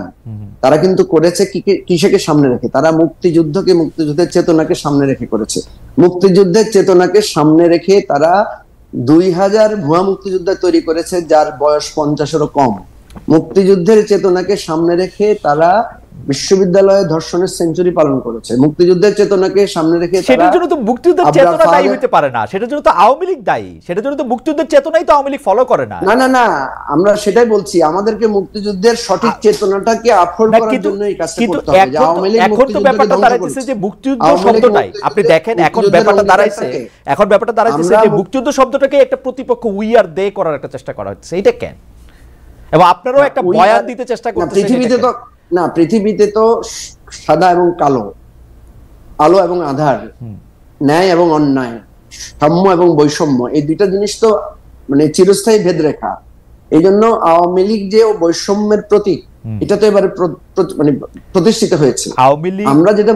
তারা কিন্তু করেছে কিসেকে সামনে রেখে? তারা মুক্তিযুদ্ধকে, মুক্তিযুদ্ধের চেতনাকে সামনে রেখে করেছে। মুক্তিযুদ্ধের চেতনাকে সামনে রেখে তারা 2000 ভুয়া মুক্তিযোদ্ধা তৈরি করেছে যার বয়স 50-এরও কম। মুক্তিযুদ্ধের চেতনাকে সামনে রেখে তারা বিশ্ববিদ্যালয়ে ধর্ষণের সেঞ্চুরি পালন করেছে। মুক্তিযুদ্ধের চেতনাকে সামনে রেখে সেটার জন্য তো মুক্তিযুদ্ধের চেতনা দায়ী হতে পারে না, সেটার জন্য তো আওয়ামী লীগ দায়ী, সেটার জন্য তো মুক্তিযুদ্ধের চেতনাই তো আওয়ামী লীগ ফলো করে না। না না না, আমরা সেটাই বলছি, আমাদেরকে মুক্তিযুদ্ধের সঠিক চেতনাটাকে আফোর্ড করার জন্য এই কাজটা করতে হবে। যে আওয়ামী লীগ এখন তো ব্যাপারটা দাঁড়াইছে যে মুক্তিযুদ্ধ শব্দটাই, আপনি দেখেন এখন ব্যাপারটা দাঁড়াইছে যে মুক্তিযুদ্ধ শব্দটাকে একটা প্রতিপক্ষ উই আর দে করার একটা চেষ্টা করা হচ্ছে। এটা কেন? এবং আপনারাও একটা বয়ান দিতে চেষ্টা করতেছেন। না, পৃথিবীতে তো সাদা এবং কালো, আলো এবং আঁধার, ন্যায় এবং অন্যায়, সাম্য এবং বৈষম্য, এই দুইটা জিনিস তো মানে চিরস্থায়ী ভেদরেখা। এই জন্য আওয়ামী লীগ যে বৈষম্যের প্রতীক, এটা তো এবারে মানে প্রতিষ্ঠিত হয়েছে। আমরা যেটা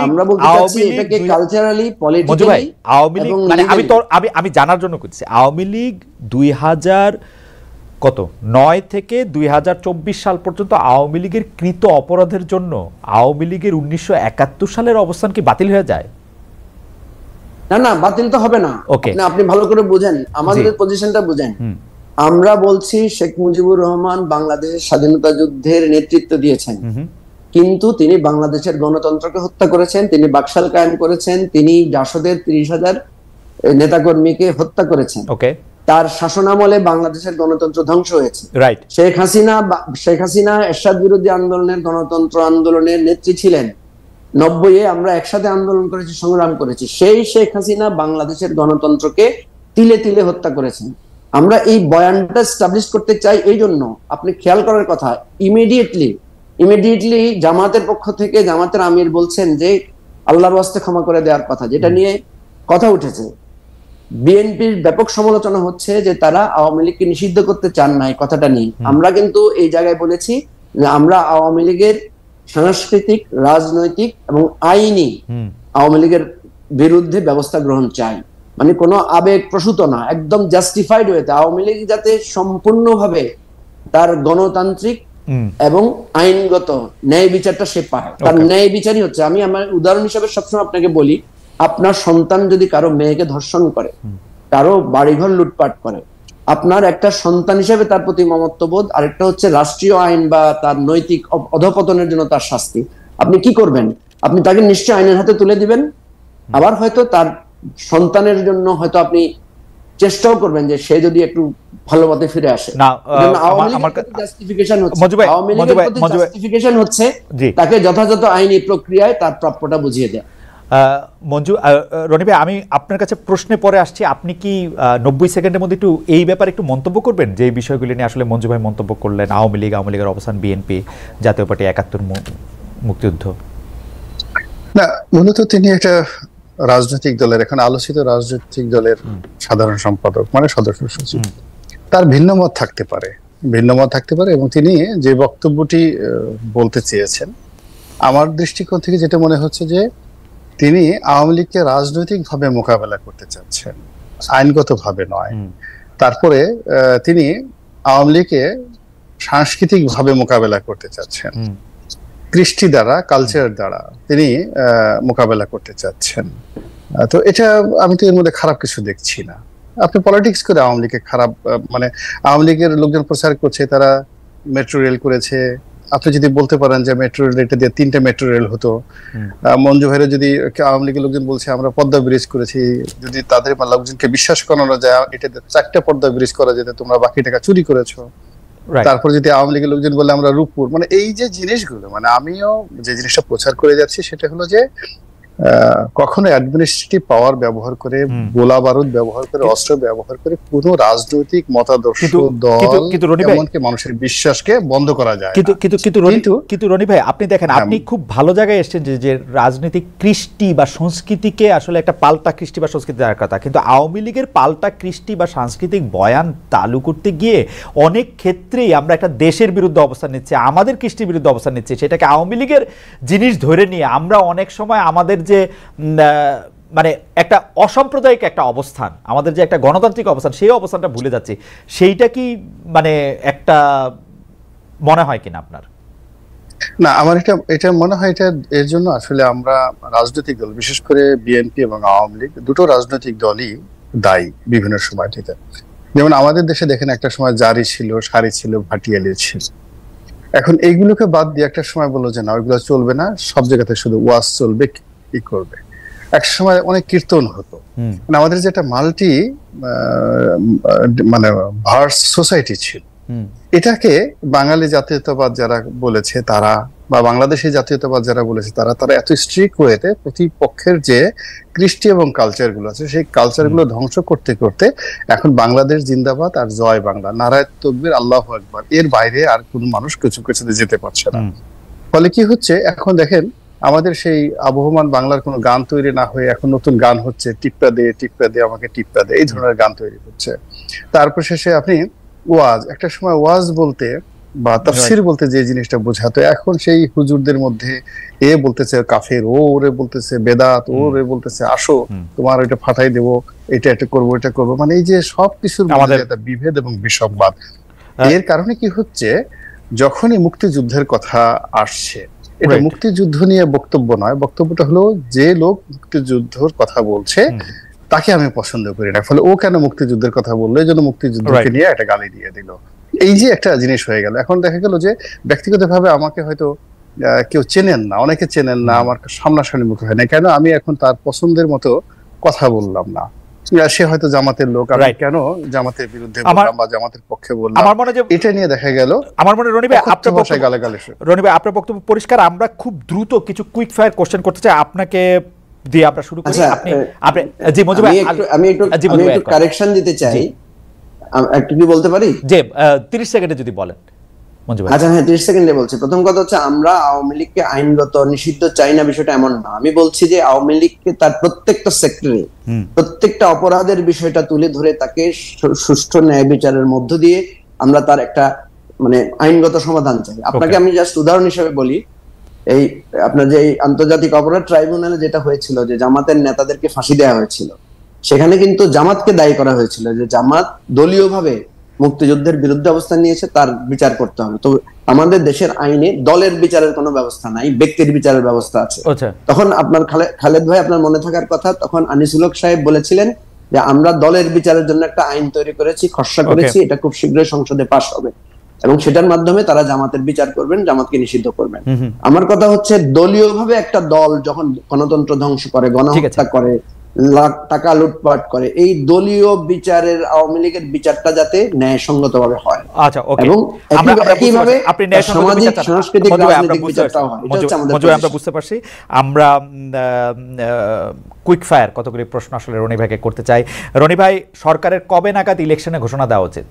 আমরা বলতে চাচ্ছি এটাকে কালচারালি, পলিটিক্যালি, আওয়ামী লীগ মানে আমি জানার জন্য করছি, আওয়ামী লীগ 2009 থেকে 2024 সাল পর্যন্ত আওয়ামী লীগের কৃত অপরাধের জন্য আওয়ামী লীগের 1971 সালের অবস্থান কি বাতিল হয়ে যায়? না না, বাতিল তো হবে না। আপনি ভালো করে বুঝেন, আমাদের পজিশনটা বুঝেন। আমরা বলছি শেখ মুজিবুর রহমান বাংলাদেশের স্বাধীনতা যুদ্ধের নেতৃত্ব দিয়েছেন, কিন্তু তিনি বাংলাদেশের গণতন্ত্রকে হত্যা করেছেন, তিনি বাকশাল কায়েম করেছেন, তিনি জাসদের 30,000 নেতাকর্মীকে হত্যা করেছেন। তার শাসনামলে বাংলাদেশের গণতন্ত্র ধ্বংস হয়েছে। শেখ হাসিনা এরশাদ বিরোধী আন্দোলনের, গণতন্ত্র আন্দোলনের নেত্রী ছিলেন। 90-এ আমরা একসাথে আন্দোলন করেছি, সংগ্রাম করেছি। সেই শেখ হাসিনা বাংলাদেশের গণতন্ত্রকে তিলে তিলে হত্যা করেছেন। আমরা এই বয়ানটা এস্টাবলিশ করতে চাই। এই জন্য আপনি খেয়াল করার কথা, ইমিডিয়েটলি জামাতের পক্ষ থেকে জামাতের আমির বলছেন যে আল্লাহর ওয়াস্তে ক্ষমা করে দেওয়ার কথা, যেটা নিয়ে কথা উঠেছে। বিএনপির ব্যাপক সমালোচনা হচ্ছে যে তারা আওয়ামী লীগকে নিষিদ্ধ করতে চান না এই কথাটা নিয়ে। আমরা কিন্তু এই জায়গায় বলেছি যে আমরা আওয়ামী লীগের সাংস্কৃতিক, রাজনৈতিক এবং আইনি আওয়ামী লীগের বিরুদ্ধে ব্যবস্থা গ্রহণ চাই। মানে কোনো আবেগ প্রসূত না, একদম জাস্টিফাইড হয়েছে। আওয়ামী লীগ যাতে সম্পূর্ণভাবে তার গণতান্ত্রিক এবং আইনগত ন্যায় বিচারটা সে পায়। তার ন্যায় বিচারই হচ্ছে, আমি আমার উদাহরণ হিসেবে সবসময় আপনাকে বলি, আপনার সন্তান যদি কারো মেয়েকে ধর্ষণ করে, কারো বাড়িঘর লুটপাট করে, আপনার একটা সন্তান হিসেবে তার প্রতি মমত্ববোধ, আরেকটা হচ্ছে রাষ্ট্রীয় আইন বা তার নৈতিক অধঃপতনের জন্য তার শাস্তি। আপনি কি করবেন? আপনি তাকে নিশ্চয়ই আইনের হাতে তুলে দিবেন। আবার হয়তো তার সন্তানের জন্য হয়তো আপনি চেষ্টাও করবেন যে সে যদি একটু ভালো পথে ফিরে আসে। জাস্টিফিকেশন হচ্ছে তাকে যথাযথ আইনি প্রক্রিয়ায় তার প্রাপ্যটা বুঝিয়ে দেয়। মঞ্জু, রনি ভাই, আমি আপনার কাছে প্রশ্নে পরে আসছি। আপনি কি 90 সেকেন্ডের মধ্যে একটু এই ব্যাপারে একটু মন্তব্য করবেন, যে বিষয়গুলি নিয়ে আসলে মঞ্জু ভাই মন্তব্য করলেন, আওয়ামী লীগের অবস্থান, বিএনপি, জাতীয় পার্টি, 71 মুক্তিযুদ্ধ? না, মূলত তিনি একটা রাজনৈতিক দলের, এখন আলোচিত রাজনৈতিক দলের সাধারণ সম্পাদক, মানে সদস্য সচিব। তার ভিন্ন মত থাকতে পারে এবং তিনি যে বক্তব্যটি বলতে চেয়েছেন, আমার দৃষ্টিকোণ থেকে যেটা মনে হচ্ছে যে তিনি আওয়ামী লীগকে রাজনৈতিকভাবে মোকাবেলা করতে চাচ্ছেন, আইনগতভাবে নয়। তারপরে তিনি আওয়ামী লীগকে সাংস্কৃতিকভাবে মোকাবেলা করতে চাচ্ছেন, কৃষ্টি দ্বারা, কালচার দ্বারা তিনি মোকাবেলা করতে চাচ্ছেন। তো এটা আমি তো এর মধ্যে খারাপ কিছু দেখছি না। আপনি পলিটিক্স করে আওয়ামী লীগকে খারাপ, মানে আওয়ামী লীগের লোকজন প্রচার করছে তারা মেট্রো রেল করেছে। আপনি যদি বলতে পারেন যে মেট্রো রেল, এটা দিয়ে 3টে মেট্রো রেল হতো। মঞ্জু ভাইরা যদি আওয়ামী লীগের লোকজন বলছে আমরা পদ্মা ব্রিজ করেছি, যদি তাদের লোকজনকে বিশ্বাস করানো যায় এটা 4টে পদ্মা ব্রিজ করা যেত, তোমরা বাকি টাকা চুরি করেছো। তারপর যদি আওয়ামী লীগের লোকজন বলে আমরা রূপপুর, মানে এই যে জিনিসগুলো, মানে আমিও যে জিনিসটা প্রচার করে যাচ্ছি সেটা হলো যে কখনো অ্যাডমিনিস্ট্রেটিভ পাওয়ার ব্যবহার করে, গোলা বারুদ ব্যবহার করে, অস্ত্র ব্যবহার করে কোনো রাজনৈতিক মতাদর্শ দল এমনকি মানুষের বিশ্বাসকে বন্ধ করা যায়। কিন্তু রনি ভাই, আপনি দেখেন, আপনি খুব ভালো জায়গায় এসেছেন যে রাজনৈতিক কৃষ্টি বা সংস্কৃতিকে আসলে একটা পাল্টা কৃষ্টি বা সংস্কৃতি দেওয়ার কথা, কিন্তু আওয়ামী লীগের পাল্টা কৃষ্টি বা সাংস্কৃতিক বয়ান চালু করতে গিয়ে অনেক ক্ষেত্রেই আমরা একটা দেশের বিরুদ্ধে অবস্থান নিচ্ছি, আমাদের কৃষ্টির বিরুদ্ধে অবস্থান নিচ্ছি। সেটাকে আওয়ামী লীগের জিনিস ধরে নিয়ে আমরা অনেক সময় আমাদের যে মানে একটা অসাম্প্রদায়িক একটা অবস্থান, আমাদের যে একটা গণতান্ত্রিক অবস্থান, সেই অবস্থানটা ভুলে যাচ্ছি। সেইটা কি মানে একটা মনে হয় কিনা আপনার? না, আমার এটা মনে হয় এটা এর জন্য আসলে আমরা রাজনৈতিক দল, বিশেষ করে বিএনপি এবং আওয়ামী লীগ, দুটো রাজনৈতিক দলই দায়ী বিভিন্ন সময়টিতে। যেমন আমাদের দেশে দেখেন একটা সময় জারি ছিল, সারি ছিল, ভাটিয়ালি ছিল। এখন এইগুলোকে বাদ দিয়ে একটা সময় বললো যে না, ওইগুলো চলবে না, সব জায়গাতে শুধু ওয়াজ চলবে, কি করবে। এক সময় অনেক কীর্তন হতো, মানে আমাদের যেটা মাল্টি মানে ভার্স সোসাইটি ছিল, এটাকে বাঙালি জাতীয়তাবাদ যারা বলেছে তারা, বা বাংলাদেশি জাতীয়তাবাদ যারা বলেছে তারা এত স্ট্রিক্ট ওয়েতে প্রতিপক্ষের যে কৃষ্টি এবং কালচার গুলো আছে সেই কালচার গুলো ধ্বংস করতে করতে এখন বাংলাদেশ জিন্দাবাদ আর জয় বাংলা, নারায়ে তাকবীর, আল্লাহু আকবার, এর বাইরে আর কোনো মানুষ কিছুতে যেতে পারছে না। ফলে কি হচ্ছে, এখন দেখেন আমাদের সেই আবহমান বাংলার কোনো গান তৈরি না হয়ে এখন নতুন গান হচ্ছে, টিপ্পা দে আমাকে টিপ্পা দে, এই ধরনের গান তৈরি হচ্ছে। তারপর শেষে আপনি ওয়াজ, একটা সময় ওয়াজ বলতে বা তাফসীর বলতে যে জিনিসটা বোঝাতো, এখন সেই হুজুরদের মধ্যে এ বলতেছে কাফের, ওরে বলতেছে বেদাত, ওরে বলতেছে আসো তোমার এটা ফাটাই দেবো, এটা করবো, এটা করবো, মানে এই যে সবকিছুর মধ্যে একটা বিভেদ এবং বিষমবাদ। এর কারণে কি হচ্ছে, যখনই মুক্তিযুদ্ধের কথা আসছে, এটা মুক্তিযুদ্ধ নিয়ে বক্তব্য নয়, বক্তব্যটা হলো যে লোক মুক্তিযুদ্ধের কথা বলছে তাকে আমি পছন্দ করি না, ফলে ও কেন মুক্তিযুদ্ধের কথা বললো, এই জন্য মুক্তিযুদ্ধকে নিয়ে একটা গালি দিয়ে দিল। এই যে একটা জিনিস হয়ে গেল। এখন দেখা গেল যে ব্যক্তিগতভাবে আমাকে হয়তো কেউ চেনেন না, অনেকে চেনেন না, আমার সামনাসামনি মুখে হয় না, কেন আমি এখন তার পছন্দের মতো কথা বললাম না। সে হয়তো জামাতের লোক, আমি কেন জামাতের বিরুদ্ধে বললাম বা জামাতের পক্ষে বললাম, আমার মনে হয় এটা নিয়ে দেখা গেল আমার মনে রনি ভাই আপনার বক্তব্য পরিষ্কার। আমরা খুব দ্রুত কিছু কুইক ফায়ার কোশ্চেন করতে চাই আপনাকে দিয়ে আমরা শুরু করি। জি মঞ্জু ভাই, আমি একটু কারেকশন দিতে চাই, একটু কি বলতে পারি? জি 30 সেকেন্ডে যদি বলেন মঞ্জু ভাই। আচ্ছা হ্যাঁ, 30 সেকেন্ডে বলছি। প্রথম কথা হচ্ছে, আমরা আওয়ামী লীগকে আইনগত নিষিদ্ধ চাই না, বিষয়টা এমন না। আমি বলছি যে আওয়ামী লীগকে তার প্রত্যেকটা সেক্টরে প্রত্যেকটা অপরাধের বিষয়টা তুলে ধরে তাকে সুষ্ঠু ন্যায় বিচারের মধ্য দিয়ে আমরা তার একটা মানে আইনগত সমাধান চাই। আপনাকে আমি জাস্ট উদাহরণ হিসেবে বলি, এই আপনার যে আন্তর্জাতিক অপরাধ ট্রাইব্যুনালে যেটা হয়েছিল, যে জামাতের নেতাদেরকে ফাঁসি দেওয়া হয়েছিল, সেখানে কিন্তু জামাতকে দায়ী করা হয়েছিল যে জামাত দলীয়ভাবে মুক্তিযুদ্ধের বিরুদ্ধে অবস্থান নিয়েছে, তার বিচার করতে হবে। তো আমাদের দেশের আইনে দলের বিচারের কোনো ব্যবস্থা নাই, ব্যক্তির বিচারের ব্যবস্থা আছে। তখন আপনার খালেদ ভাই, আপনার মনে থাকার কথা, তখন আনিসুল হক সাহেব বলেছিলেন যে আমরা দলের বিচারের জন্য একটা আইন তৈরি করেছি, খসড়া করেছি, এটা খুব শীঘ্রই সংসদে পাশ হবে এবং সেটার মাধ্যমে তারা জামাতের বিচার করবেন, জামাতকে নিষিদ্ধ করবেন। আমার কথা হচ্ছে, দলীয়ভাবে একটা দল যখন গণতন্ত্র ধ্বংস করে, গণহত্যা করে, লাখ টাকা লুটপাট করে, এই দলীয় বিচারের আওয়ামী লীগের বিচারটা যাতে ন্যায়সঙ্গতভাবে হয়। আচ্ছা ওকে, এবং একইভাবে আপনি ন্যায়সঙ্গত সাংস্কৃতিক রাজনৈতিক বিচারটাও হয়। এটা হচ্ছে আমাদের, আমরা বুঝতে পারছি। আমরা কুইক ফায়ার কতগুলি প্রশ্ন আসলে রনি ভাইকে করতে চাই। রনি ভাই, সরকারের কবে নাগাদ ইলেকশনে ঘোষণা দেওয়া উচিত?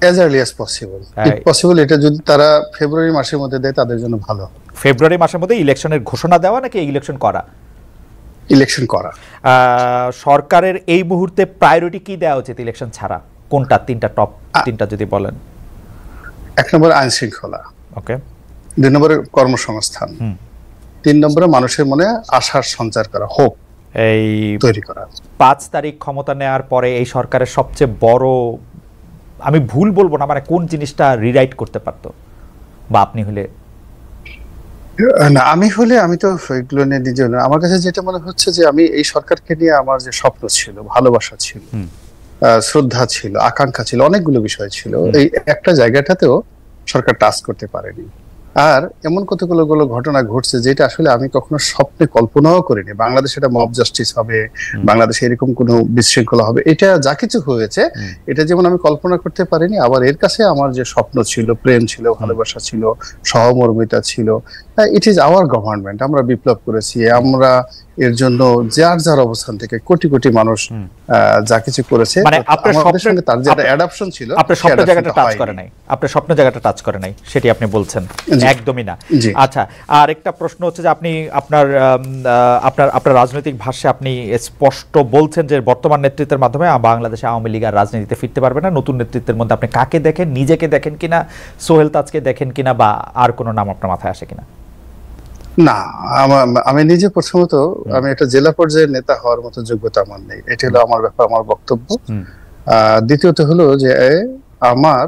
as early as possible. If possible, এটা যদি তারা ফেব্রুয়ারি মাসের মধ্যে দেয় তাদের জন্য ভালো। ফেব্রুয়ারি মাসের মধ্যে ইলেকশনের ঘোষণা দেওয়া নাকি ইলেকশন করা? ইলেকশন করা। সরকারের এই মুহূর্তে প্রায়োরিটি কি দেওয়া উচিত ইলেকশন ছাড়া? কোনটা? টপ তিনটা যদি বলেন। 1 নম্বর আইন শৃঙ্খলা, ওকে। 2 নম্বরে কর্মসংস্থান, 3 নম্বরে মানুষের মনে আশার সঞ্চার করা, হোপ এই তৈরি করা। 5 তারিখ ক্ষমতা নেওয়ার পরে এই সরকারের সবচেয়ে বড়, আমি ভুল বলবো না, মানে কোন জিনিসটা রিরাইট করতে পারতো, বা আপনি হলে? না, আমি হলে আমি তো এগুলো নিয়ে নিজে, আমার কাছে যেটা মনে হচ্ছে যে আমি এই সরকারকে নিয়ে আমার যে স্বপ্ন ছিল, ভালোবাসা ছিল, শ্রদ্ধা ছিল, আকাঙ্ক্ষা ছিল, অনেকগুলো বিষয় ছিল, এই একটা জায়গাটাতেও সরকার টাচ করতে পারেনি। আর এমন কতগুলো ঘটনা ঘটছে যেটা আসলে আমি কখনো স্বপ্নে কল্পনাও করিনি। বাংলাদেশে এটা মব জাস্টিস হবে, বাংলাদেশে এরকম কোনো বিশৃঙ্খলা হবে, এটা যা কিছু হয়েছে এটা যেমন আমি কল্পনা করতে পারিনি, আবার এর কাছে আমার যে স্বপ্ন ছিল, প্রেম ছিল, ভালোবাসা ছিল, সহমর্মিতা ছিল, ইট ইজ আওয়ার গভর্নমেন্ট। আমরা বিপ্লব করেছি, আমরা এর জন্য যার যার অবস্থান থেকে কোটি কোটি মানুষ যা কিছু করেছে, মানে আপনার সঙ্গে তার যেটা অ্যাডাপশন ছিল, আপনার স্বপ্ন জায়গাটা টাচ করে নাই, আপনার স্বপ্ন জায়গাটা টাচ করে নাই, সেটি আপনি বলছেন? একদমই না। আচ্ছা, আর একটা প্রশ্ন হচ্ছে যে আপনি আপনার রাজনৈতিক ভাষ্যে আপনি স্পষ্ট বলছেন যে বর্তমান নেতৃত্বের মাধ্যমে বাংলাদেশে আওয়ামী লীগ আর রাজনীতিতে ফিরতে পারবে না। নতুন নেতৃত্বের মধ্যে আপনি কাকে দেখেন? নিজেকে দেখেন কিনা, সোহেল তাজকে দেখেন কিনা, বা আর কোনো নাম আপনার মাথায় আসে কিনা? না, আমি নিজে প্রথমত আমি একটা জেলা পর্যায়ের নেতা হওয়ার মতো যোগ্যতা আমার নেই, এটা হলো আমার ব্যাপার, আমার বক্তব্য। দ্বিতীয়ত হলো যে আমার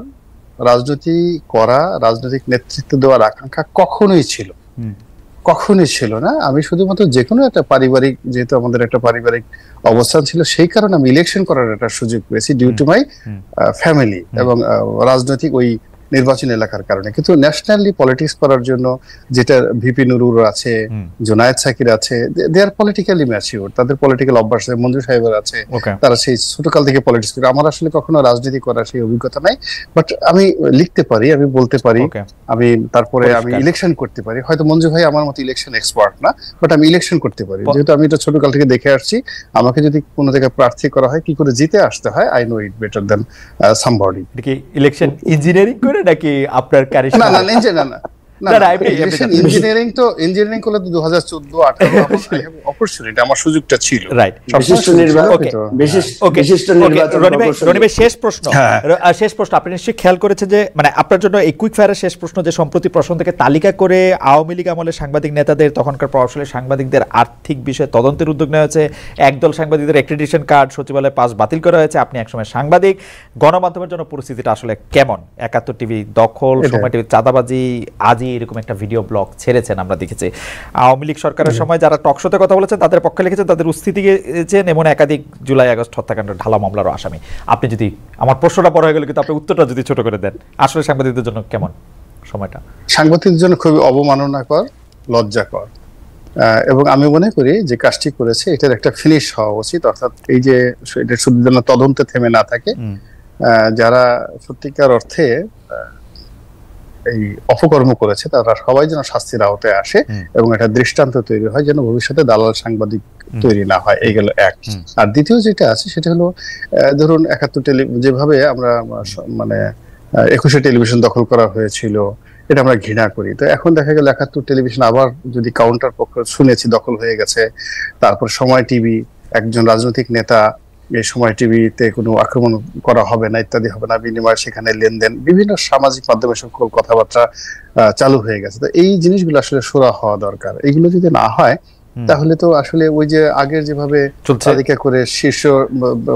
রাজনীতি করা, রাজনৈতিক নেতৃত্ব দেওয়ার আকাঙ্ক্ষা কখনোই ছিল না। আমি শুধুমাত্র যে কোনো একটা পারিবারিক, যেহেতু আমাদের একটা পারিবারিক অবস্থান ছিল, সেই কারণে আমি ইলেকশন করার একটা সুযোগ পেয়েছি ডিউ টু মাই ফ্যামিলি এবং রাজনৈতিক ওই নির্বাচনী এলাকার কারণে, কিন্তু ন্যাশনালি পলিটিক্স করার জন্য যেটা ভিপি নুরুর আছে, জুনায়েদ সাকির আছে, দে আর পলিটিক্যালি ম্যাচিউর, তাদের পলিটিক্যাল অভ্যাস, মঞ্জু সাহেবের আছে, তারা সেই ছোটকাল থেকে পলিটিক্স করে। আমার আসলে কখনো রাজনীতি করার সেই অভিজ্ঞতা নাই, বাট আমি লিখতে পারি, আমি বলতে পারি, আমি তারপরে আমি ইলেকশন করতে পারি। হয়তো মঞ্জু ভাই আমার মতো ইলেকশন এক্সপার্ট না, বাট আমি ইলেকশন করতে পারি, যেহেতু আমি এটা ছোটকাল থেকে দেখে আসছি। আমাকে যদি কোনো জায়গায় প্রার্থী করা হয়, কি করে জিতে আসতে হয়, I know it better than somebody. কি ইলেকশন ইঞ্জিনিয়ারিং করে নাকি আপনার ক্যারিয়ার? না না না, ইঞ্জিনিয়ারিং তো ইঞ্জিনিয়ারিং করলে তো 2014-18 অপরচুনিটি, আমার সুযোগটা ছিল। রাইট, শেষ প্রশ্ন আপনি নিশ্চয়ই খেয়াল করেছেন যে মানে আপনার জন্য এই কুইক ফায়ারের শেষ প্রশ্ন, যে সম্প্রতি প্রশ্ন থেকে তালিকা করে আওয়ামী লীগ আমলের সাংবাদিক নেতাদের, তখনকার প্রভাবশালী সাংবাদিকদের আর্থিক বিষয়ে তদন্তের উদ্যোগ নেওয়া হয়েছে। একদল সাংবাদিকদের অ্যাক্রিডিটেশন কার্ড সচিবালয়ে পাস বাতিল করা হয়েছে। আপনি একসময় সাংবাদিক, গণমাধ্যমের জন্য পরিস্থিতিটা আসলে কেমন? 71 টিভি দখল, সময় টিভি চাঁদাবাজি, আজই এরকম একটা ভিডিও ব্লগ ছেড়েছেন আমরা দেখেছি। আওয়ামী লীগ সরকারের সময় যারা টকশোতে কথা বলেছেন তাদের পক্ষে লিখেছেন, তাদের উস্থিতি গিয়েছেন, এমন একাধিক জুলাই আগস্ট হত্যাকাণ্ডের ঢালা মামলারও আসামি। আপনি যদি, আমার প্রশ্নটা বড় হয়ে গেল কিন্তু আপনি উত্তরটা যদি ছোট করে দেন, আসলে সাংবাদিকদের জন্য কেমন সময়টা? সাংবাদিকদের জন্য খুবই অবমাননাকর, লজ্জাকর, এবং আমি মনে করি যে কাজটি করেছে এটার একটা ফিনিশ হওয়া উচিত। অর্থাৎ এই যে এটা শুধু যেন তদন্তে থেমে না থাকে, যারা সত্যিকার অর্থে এই অপকর্ম করেছে তারা সবাই যেন শাস্তির আওতায় আসে, এবং একটা দৃষ্টান্ত তৈরি হয় যেন ভবিষ্যতে দালাল সাংবাদিক তৈরি না হয়। এই গেল এক। আর দ্বিতীয় যেটা আছে সেটা হলো, ধরুন 71 যেভাবে আমরা মানে 21 টেলিভিশন দখল করা হয়েছিল, এটা আমরা ঘৃণা করি। তো এখন দেখা গেল 71 টেলিভিশন আবার যদি কাউন্টার পক্ষ শুনেছি দখল হয়ে গেছে। তারপর সময় টিভি, একজন রাজনৈতিক নেতা এই সময় টিভিতে কোনো আক্রমণ করা হবে না, ইত্যাদি হবে না, বিনিময়ে সেখানে লেনদেন, বিভিন্ন সামাজিক মাধ্যমে সকল কথাবার্তা চালু হয়ে গেছে। তো এই জিনিসগুলো আসলে সুরা হওয়া দরকার। এইগুলো যদি না হয় তাহলে তো আসলে ওই যে আগের যেভাবে তালিকা করে শীর্ষ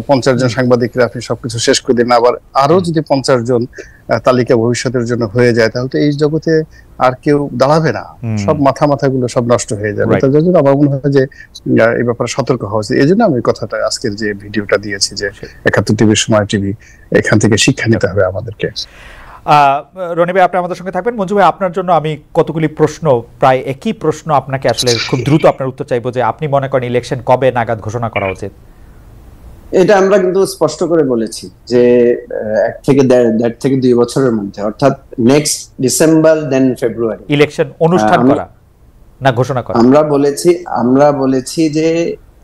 50 জন সাংবাদিকরা আপনি সবকিছু শেষ করে দিন, আবার আরো যদি 50 জন তালিকা ভবিষ্যতের জন্য হয়ে যায়, তাহলে তো এই জগতে আর কেউ দাঁড়াবে না, সব মাথাগুলো সব নষ্ট হয়ে যাবে। তার জন্য আমার মনে হয় যে এই ব্যাপারে সতর্ক হওয়া উচিত। এই জন্য আমি কথাটা আজকের যে ভিডিওটা দিয়েছি যে 71 টিভির সময় টিভি, এখান থেকে শিক্ষা নিতে হবে আমাদেরকে। রনি ভাই, আপনি আমাদের সঙ্গে থাকবেন। মঞ্জু ভাই, আপনার জন্য আমি কতগুলি প্রশ্ন, প্রায় একই প্রশ্ন আপনাকে আসলে খুব দ্রুত আপনার উত্তর চাইবো, যে আপনি মনে করেন ইলেকশন কবে নাগাদ ঘোষণা করা উচিত? এটা আমরা কিন্তু স্পষ্ট করে বলেছি যে 1 থেকে 1.5 থেকে 2 বছরের মধ্যে, অর্থাৎ নেক্সট ডিসেম্বর দেন ফেব্রুয়ারি ইলেকশন অনুষ্ঠান করা না ঘোষণা করা। আমরা বলেছি যে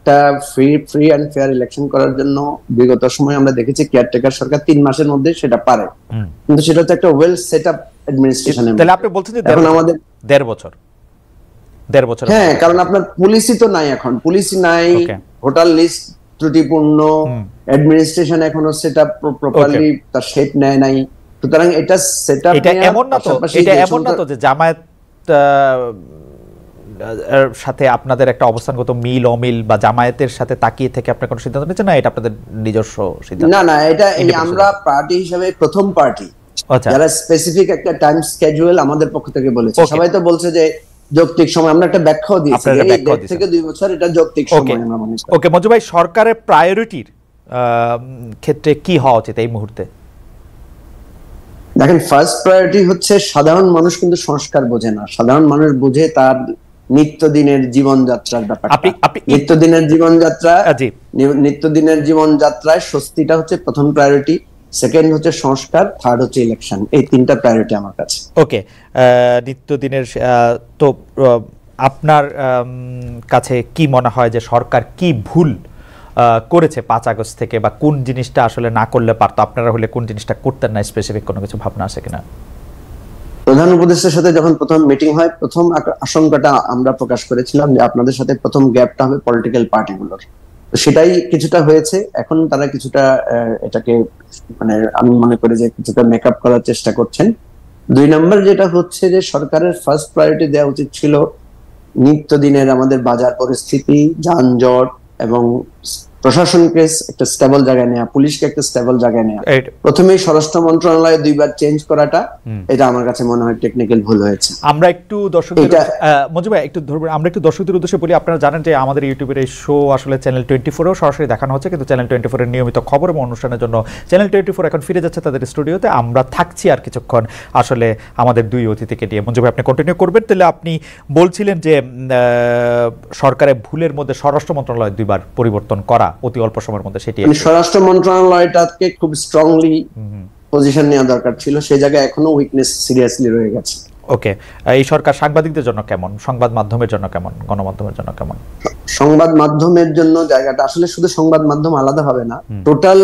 একটা ফ্রি এন্ড ফেয়ার ইলেকশন করার জন্য বিগত সময় আমরা দেখেছি কেয়ারটেকার সরকার 3 মাসের মধ্যে সেটা পারে, কিন্তু সেটা তো একটা ওয়েল সেট আপ অ্যাডমিনিস্ট্রেশন। তাহলে আপনি বলছেন যে এখন আমাদের 1.5 বছর। হ্যাঁ, কারণ আপনার পুলিশই তো নাই, এখন পুলিশই নাই, ভোটার লিস্ট ত্রুটিপূর্ণ, অ্যাডমিনিস্ট্রেশন এখনো সেট আপ প্রপারলি তার শেপ নেয় নাই। সুতরাং এটা সেট আপ, এটা এমন না তো যে জামায়াত সাথে আপনাদের একটা অবস্থানগত মিল অমিল, বা জামায়াতের সাথে তাকিয়ে থেকে আপনার কোনো সিদ্ধান্ত নিচ্ছেন না, এটা আপনাদের নিজস্ব সিদ্ধান্ত? না, এটা আমরা পার্টি হিসেবে প্রথম পার্টি যারা স্পেসিফিক একটা টাইম স্কেডিউল আমাদের পক্ষ থেকে বলেছে। সবাই তো বলছে যে যৌক্তিক সময়, আমরা একটা ব্যাখ্যাও দিয়েছি 1 থেকে 2 বছর, এটা যৌক্তিক সময় আমরা মনে করি। ওকে মঞ্জু ভাই, সরকারের প্রায়োরিটির ক্ষেত্রে কি হওয়া উচিত এই মুহূর্তে? দেখেন, ফার্স্ট প্রায়োরিটি হচ্ছে সাধারণ মানুষ কিন্তু সংস্কার বোঝে না। সাধারণ মানুষ বুঝে তার নিত্যদিনের জীবনযাত্রার ব্যাপারটা। নিত্যদিনের জীবনযাত্রায় স্বস্তিটা হচ্ছে প্রথম প্রায়োরিটি, সেকেন্ড হচ্ছে সংস্কার, থার্ড হচ্ছে ইলেকশন। এই 3টা প্রায়োরিটি আমার কাছে। ওকে, নিত্যদিনের তো আপনার কাছে কি মনে হয় যে সরকার কি ভুল করেছে 5 আগস্ট থেকে, বা কোন জিনিসটা আসলে না করলে পারতো? আপনারা হলে কোন জিনিসটা করতেন না? স্পেসিফিক কোনো কিছু ভাবনা আছে কিনা? প্রধান উপদেষ্টার সাথে যখন প্রথম মিটিং হয়, প্রথম আশঙ্কাটা আমরা প্রকাশ করেছিলাম যে আপনাদের সাথে প্রথম গ্যাপটা হবে পলিটিক্যাল পার্টিগুলোর। সেটাই কিছুটা হয়েছে। এখন তারা কিছুটা এটাকে মানে আমি মনে করি যে কিছুটা মেকআপ করার চেষ্টা করছেন। 2 নম্বর যেটা হচ্ছে যে সরকারের ফার্স্ট প্রায়োরিটি দেওয়া উচিত ছিল নিত্যদিনের আমাদের বাজার পরিস্থিতি, যানজট এবং প্রশাসনকে একটা স্টেবল জায়গায় নেওয়া, পুলিশকে একটা স্টেবল জায়গায় নেওয়া, প্রথমেই স্বরাষ্ট্র মন্ত্রণালয়ে 2বার চেঞ্জ করাটা, এটা আমার কাছে মনে হয় টেকনিক্যাল ভুল হয়েছে। আমরা একটু দর্শকদের মঞ্জু ভাই একটু ধরবেন, আমরা একটু দর্শকদের উদ্দেশ্যে বলি, আপনারা জানেন যে আমাদের ইউটিউবের এই শো আসলে চ্যানেল 24-এও সরাসরি দেখানো হচ্ছে, কিন্তু চ্যানেল 24-এর নিয়মিত খবর এবং অনুষ্ঠানের জন্য চ্যানেল 24 এখন ফিরে যাচ্ছে তাদের স্টুডিওতে। আমরা থাকছি আর কিছুক্ষণ আসলে আমাদের দুই অতিথিকে নিয়ে। মঞ্জু ভাই আপনি কন্টিনিউ করবেন। তাহলে আপনি বলছিলেন যে সরকারের ভুলের মধ্যে স্বরাষ্ট্র মন্ত্রণালয় 2বার পরিবর্তন করা অতি অল্প সময়ের মধ্যে, সেটি স্বরাষ্ট্র মন্ত্রণালয়টাকে খুব স্ট্রংলি পজিশন নেওয়া দরকার ছিল, সেই জায়গায় এখনো উইকনেস সিরিয়াসলি রয়ে গেছে। ওকে, এই সরকার সাংবাদিকদের জন্য কেমন, সংবাদ মাধ্যমের জন্য কেমন, গণমাধ্যমের জন্য কেমন? সংবাদ মাধ্যমের জন্য জায়গাটা আসলে শুধু সংবাদ মাধ্যম আলাদা হবে না, টোটাল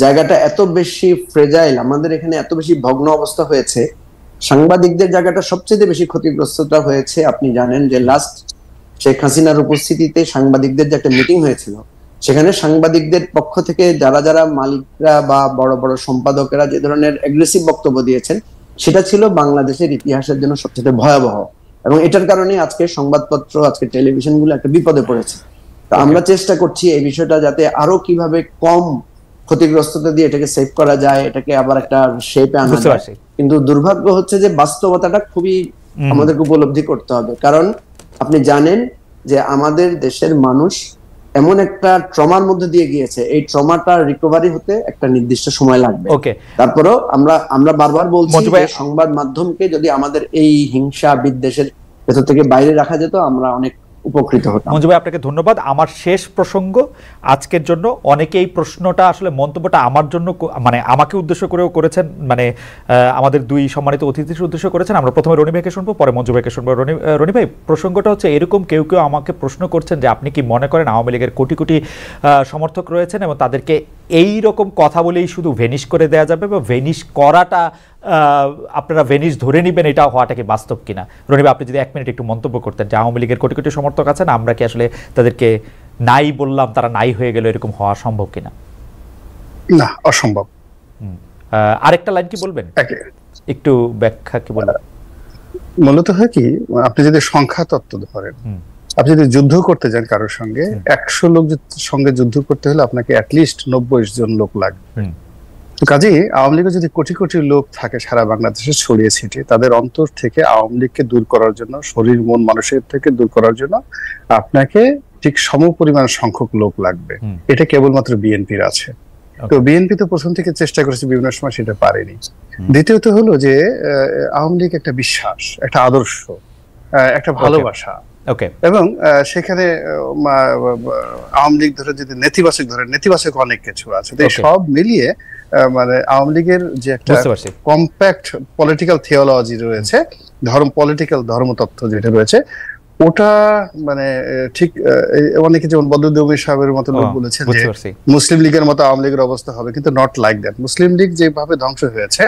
জায়গাটা এত বেশি ফ্রেজাইল, আমাদের এখানে এত বেশি ভগ্ন অবস্থা হয়েছে, সাংবাদিকদের জায়গাটা সবচেয়ে বেশি ক্ষতিগ্রস্তটা হয়েছে। আপনি জানেন যে লাস্ট শেখ হাসিনার উপস্থিতিতে সাংবাদিকদের যে একটা মিটিং হয়েছিল, সেখানে সাংবাদিকদের পক্ষ থেকে যারা যারা মালিকরা বা বড় বড় সম্পাদকেরা যে ধরনের অ্যাগ্রেসিভ বক্তব্য দিয়েছেন, সেটা ছিল বাংলাদেশের ইতিহাসের জন্য সবচেয়ে ভয়াবহ। এবং এটার কারণে আজকে সংবাদপত্র, আজকে টেলিভিশনগুলো একটা বিপদে পড়েছে। তো আমরা চেষ্টা করছি এই বিষয়টা যাতে আরো কিভাবে কম ক্ষতিগ্রস্ততা দিয়ে এটাকে সেভ করা যায়, এটাকে আবার একটা শেপে আনা যায়। কিন্তু দুর্ভাগ্য হচ্ছে যে বাস্তবতাটা খুবই আমাদেরকে উপলব্ধি করতে হবে। কারণ আপনি জানেন যে আমাদের দেশের মানুষ এমন একটা ট্রমার মধ্যে দিয়ে গিয়েছে, এই ট্রমাটা রিকভারি হতে একটা নির্দিষ্ট সময় লাগবে। তারপরও আমরা বারবার বলছি যে সংবাদ মাধ্যমকে যদি আমাদের এই হিংসা বিদ্বেষের ভেতর থেকে বাইরে রাখা যেত, আমরা অনেক উপকৃত হতাম। মঞ্জু ভাই আপনাকে ধন্যবাদ। আমার শেষ প্রসঙ্গ আজকের জন্য, অনেকে এই প্রশ্নটা আসলে মন্তব্যটা আমার জন্য মানে আমাকে উদ্দেশ্য করেও করেছেন, মানে আমাদের দুই সম্মানিত অতিথির উদ্দেশ্য করেছেন। আমরা প্রথমে রনি ভাইকে শুনবো, পরে মঞ্জু ভাইকে শুনবো। রনি ভাই, প্রসঙ্গটা হচ্ছে এরকম, কেউ কেউ আমাকে প্রশ্ন করছেন যে আপনি কি মনে করেন আওয়ামী লীগের কোটি কোটি সমর্থক রয়েছেন এবং তাদেরকে এই রকম কথা বলেই শুধু ভেনিশ করে দেওয়া যাবে, বা ভেনিশ করাটা আপনারা ভেনিশ ধরে নেবেন, এটা হওয়াটা কি বাস্তব কিনা? রনি ভাই, আপনি যদি 1 মিনিট একটু মন্তব্য করতেন যে আওয়ামী লীগের কোটি কোটি সমর্থক আছেন, আমরা কি আসলে তাদেরকে নাই বললাম, তারা নাই হয়ে গেল, এরকম হওয়া সম্ভব কিনা? না, অসম্ভব। আরেকটা লাইন কি বলবেন, একটু ব্যাখ্যা কি বলবেন? মূলত হয় কি, আপনি যদি সংখ্যা তত্ত্ব ধরেন, আপনি যদি যুদ্ধ করতে যান কারোর সঙ্গে, 100 লোক সঙ্গে যুদ্ধ করতে হলে আপনাকে অ্যাটলিস্ট 90 জন লোক লাগবে। তো কাজেই আওয়ামী লীগের যদি কোটি কোটি লোক থাকে সারা বাংলাদেশে ছড়িয়ে ছিটিয়ে, তাদের অন্তর থেকে আওয়ামী লীগকে দূর করার জন্য, শরীর মন মানুষের থেকে দূর করার জন্য আপনাকে ঠিক সমপরিমাণ সংখ্যক লোক লাগবে। এটা কেবলমাত্র বিএনপির আছে। তো বিএনপি তো প্রথম থেকে চেষ্টা করেছে, বিভিন্ন সময় সেটা পারেনি। দ্বিতীয়ত হলো যে আওয়ামী লীগ একটা বিশ্বাস, একটা আদর্শ, একটা ভালোবাসা, এবং সেখানে আওয়ামী লীগ ধরে যদি নেতিবাচক ধরেন, নেতিবাচক অনেক কিছু আছে। সব মিলিয়ে মানে আওয়ামী লীগের যে একটা কম্প্যাক্ট পলিটিক্যাল থিওলজি রয়েছে, পলিটিক্যাল ধর্মতত্ত্ব যেটা রয়েছে, ওটা মানে ঠিক অনেকে যেমন বদরুদ্দৌমি সাহেবের মতো লোক বলেছেন যে মুসলিম লীগের মতো আওয়ামী লীগের অবস্থা হবে, কিন্তু নট লাইক দ্যাট। মুসলিম লীগ যেভাবে ধ্বংস হয়েছে,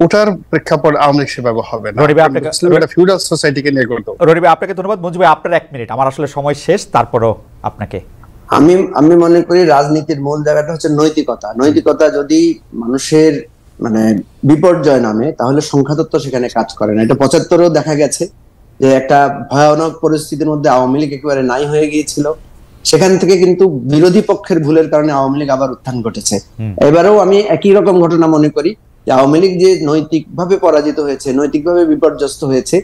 ওটার প্রেক্ষাপট আওয়ামী লীগ সেভাবে হবে না। ফিউডাল সোসাইটিকে নিয়ে করতে। রনি ভাই আপনাকে ধন্যবাদ। মঞ্জু ভাই আপনার 1 মিনিট, আমার আসলে সময় শেষ, তারপরও আপনাকে। আমি মনে করি রাজনীতির মূল জায়গাটা হচ্ছে নৈতিকতা। নৈতিকতা যদি মানুষের মানে বিপর্যয় নামে, তাহলে সংখ্যাতত্ত্ব সেখানে কাজ করে না। এটা 75-এও দেখা গেছে যে একটা ভয়ানক পরিস্থিতির মধ্যে আওয়ামী লীগ একেবারে নাই হয়ে গিয়েছিল, সেখান থেকে কিন্তু বিরোধী পক্ষের ভুলের কারণে আওয়ামী লীগ আবার উত্থান ঘটেছে। এবারেও আমি একই রকম ঘটনা মনে করি যে আওয়ামী লীগ যে নৈতিকভাবে পরাজিত হয়েছে, নৈতিকভাবে বিপর্যস্ত হয়েছে,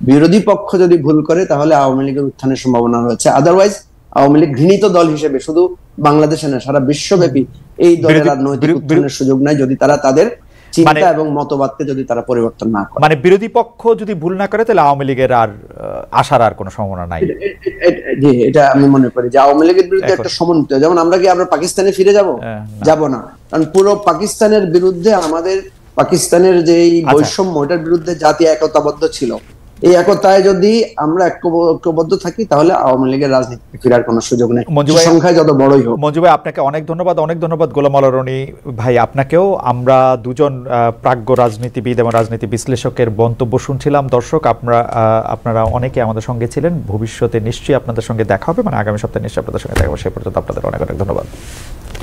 বিরোধী পক্ষ যদি ভুল করে তাহলে আওয়ামী লীগের উত্থানের সম্ভাবনা রয়েছে। আদারওয়াইজ আওয়ামী লীগ ঘৃণিত দল হিসেবে শুধু বাংলাদেশে না, সারা বিশ্বব্যাপী এই দলের আর নৈতিক উত্থানের সুযোগ নাই যদি তারা তাদের চিন্তা এবং মতবাদকে যদি তারা পরিবর্তন না করে। মানে বিরোধী পক্ষ যদি ভুল না করে, তাহলে আওয়ামী লীগের আর আসার আর কোনো সম্ভাবনা নাই। জি, এটা আমি মনে করি যে আওয়ামী লীগের বিরুদ্ধে একটা সমন্বিত, যেমন আমরা পাকিস্তানে ফিরে যাব না, কারণ পুরো পাকিস্তানের বিরুদ্ধে আমাদের পাকিস্তানের যে বৈষম্য, ওটার বিরুদ্ধে জাতি একতাবদ্ধ ছিল। এই একতায় যদি আমরা ঐক্যবদ্ধ থাকি, তাহলে আওয়ামী লীগের রাজনীতি ফেরার কোনো সুযোগ নেই, সংখ্যায় যত বড়ই হোক। মঞ্জু ভাই আপনাকে অনেক ধন্যবাদ, অনেক ধন্যবাদ। গোলাম আলা রনি ভাই আপনাকেও। আমরা দুজন প্রাজ্ঞ রাজনীতিবিদ এবং রাজনীতি বিশ্লেষকের বক্তব্য শুনছিলাম। দর্শক, আপনারা অনেকে আমাদের সঙ্গে ছিলেন। ভবিষ্যতে নিশ্চয়ই আপনাদের সঙ্গে দেখা হবে, মানে আগামী সপ্তাহে নিশ্চয়ই আপনাদের সঙ্গে দেখা হবে। সে পর্যন্ত আপনাদের অনেক অনেক ধন্যবাদ।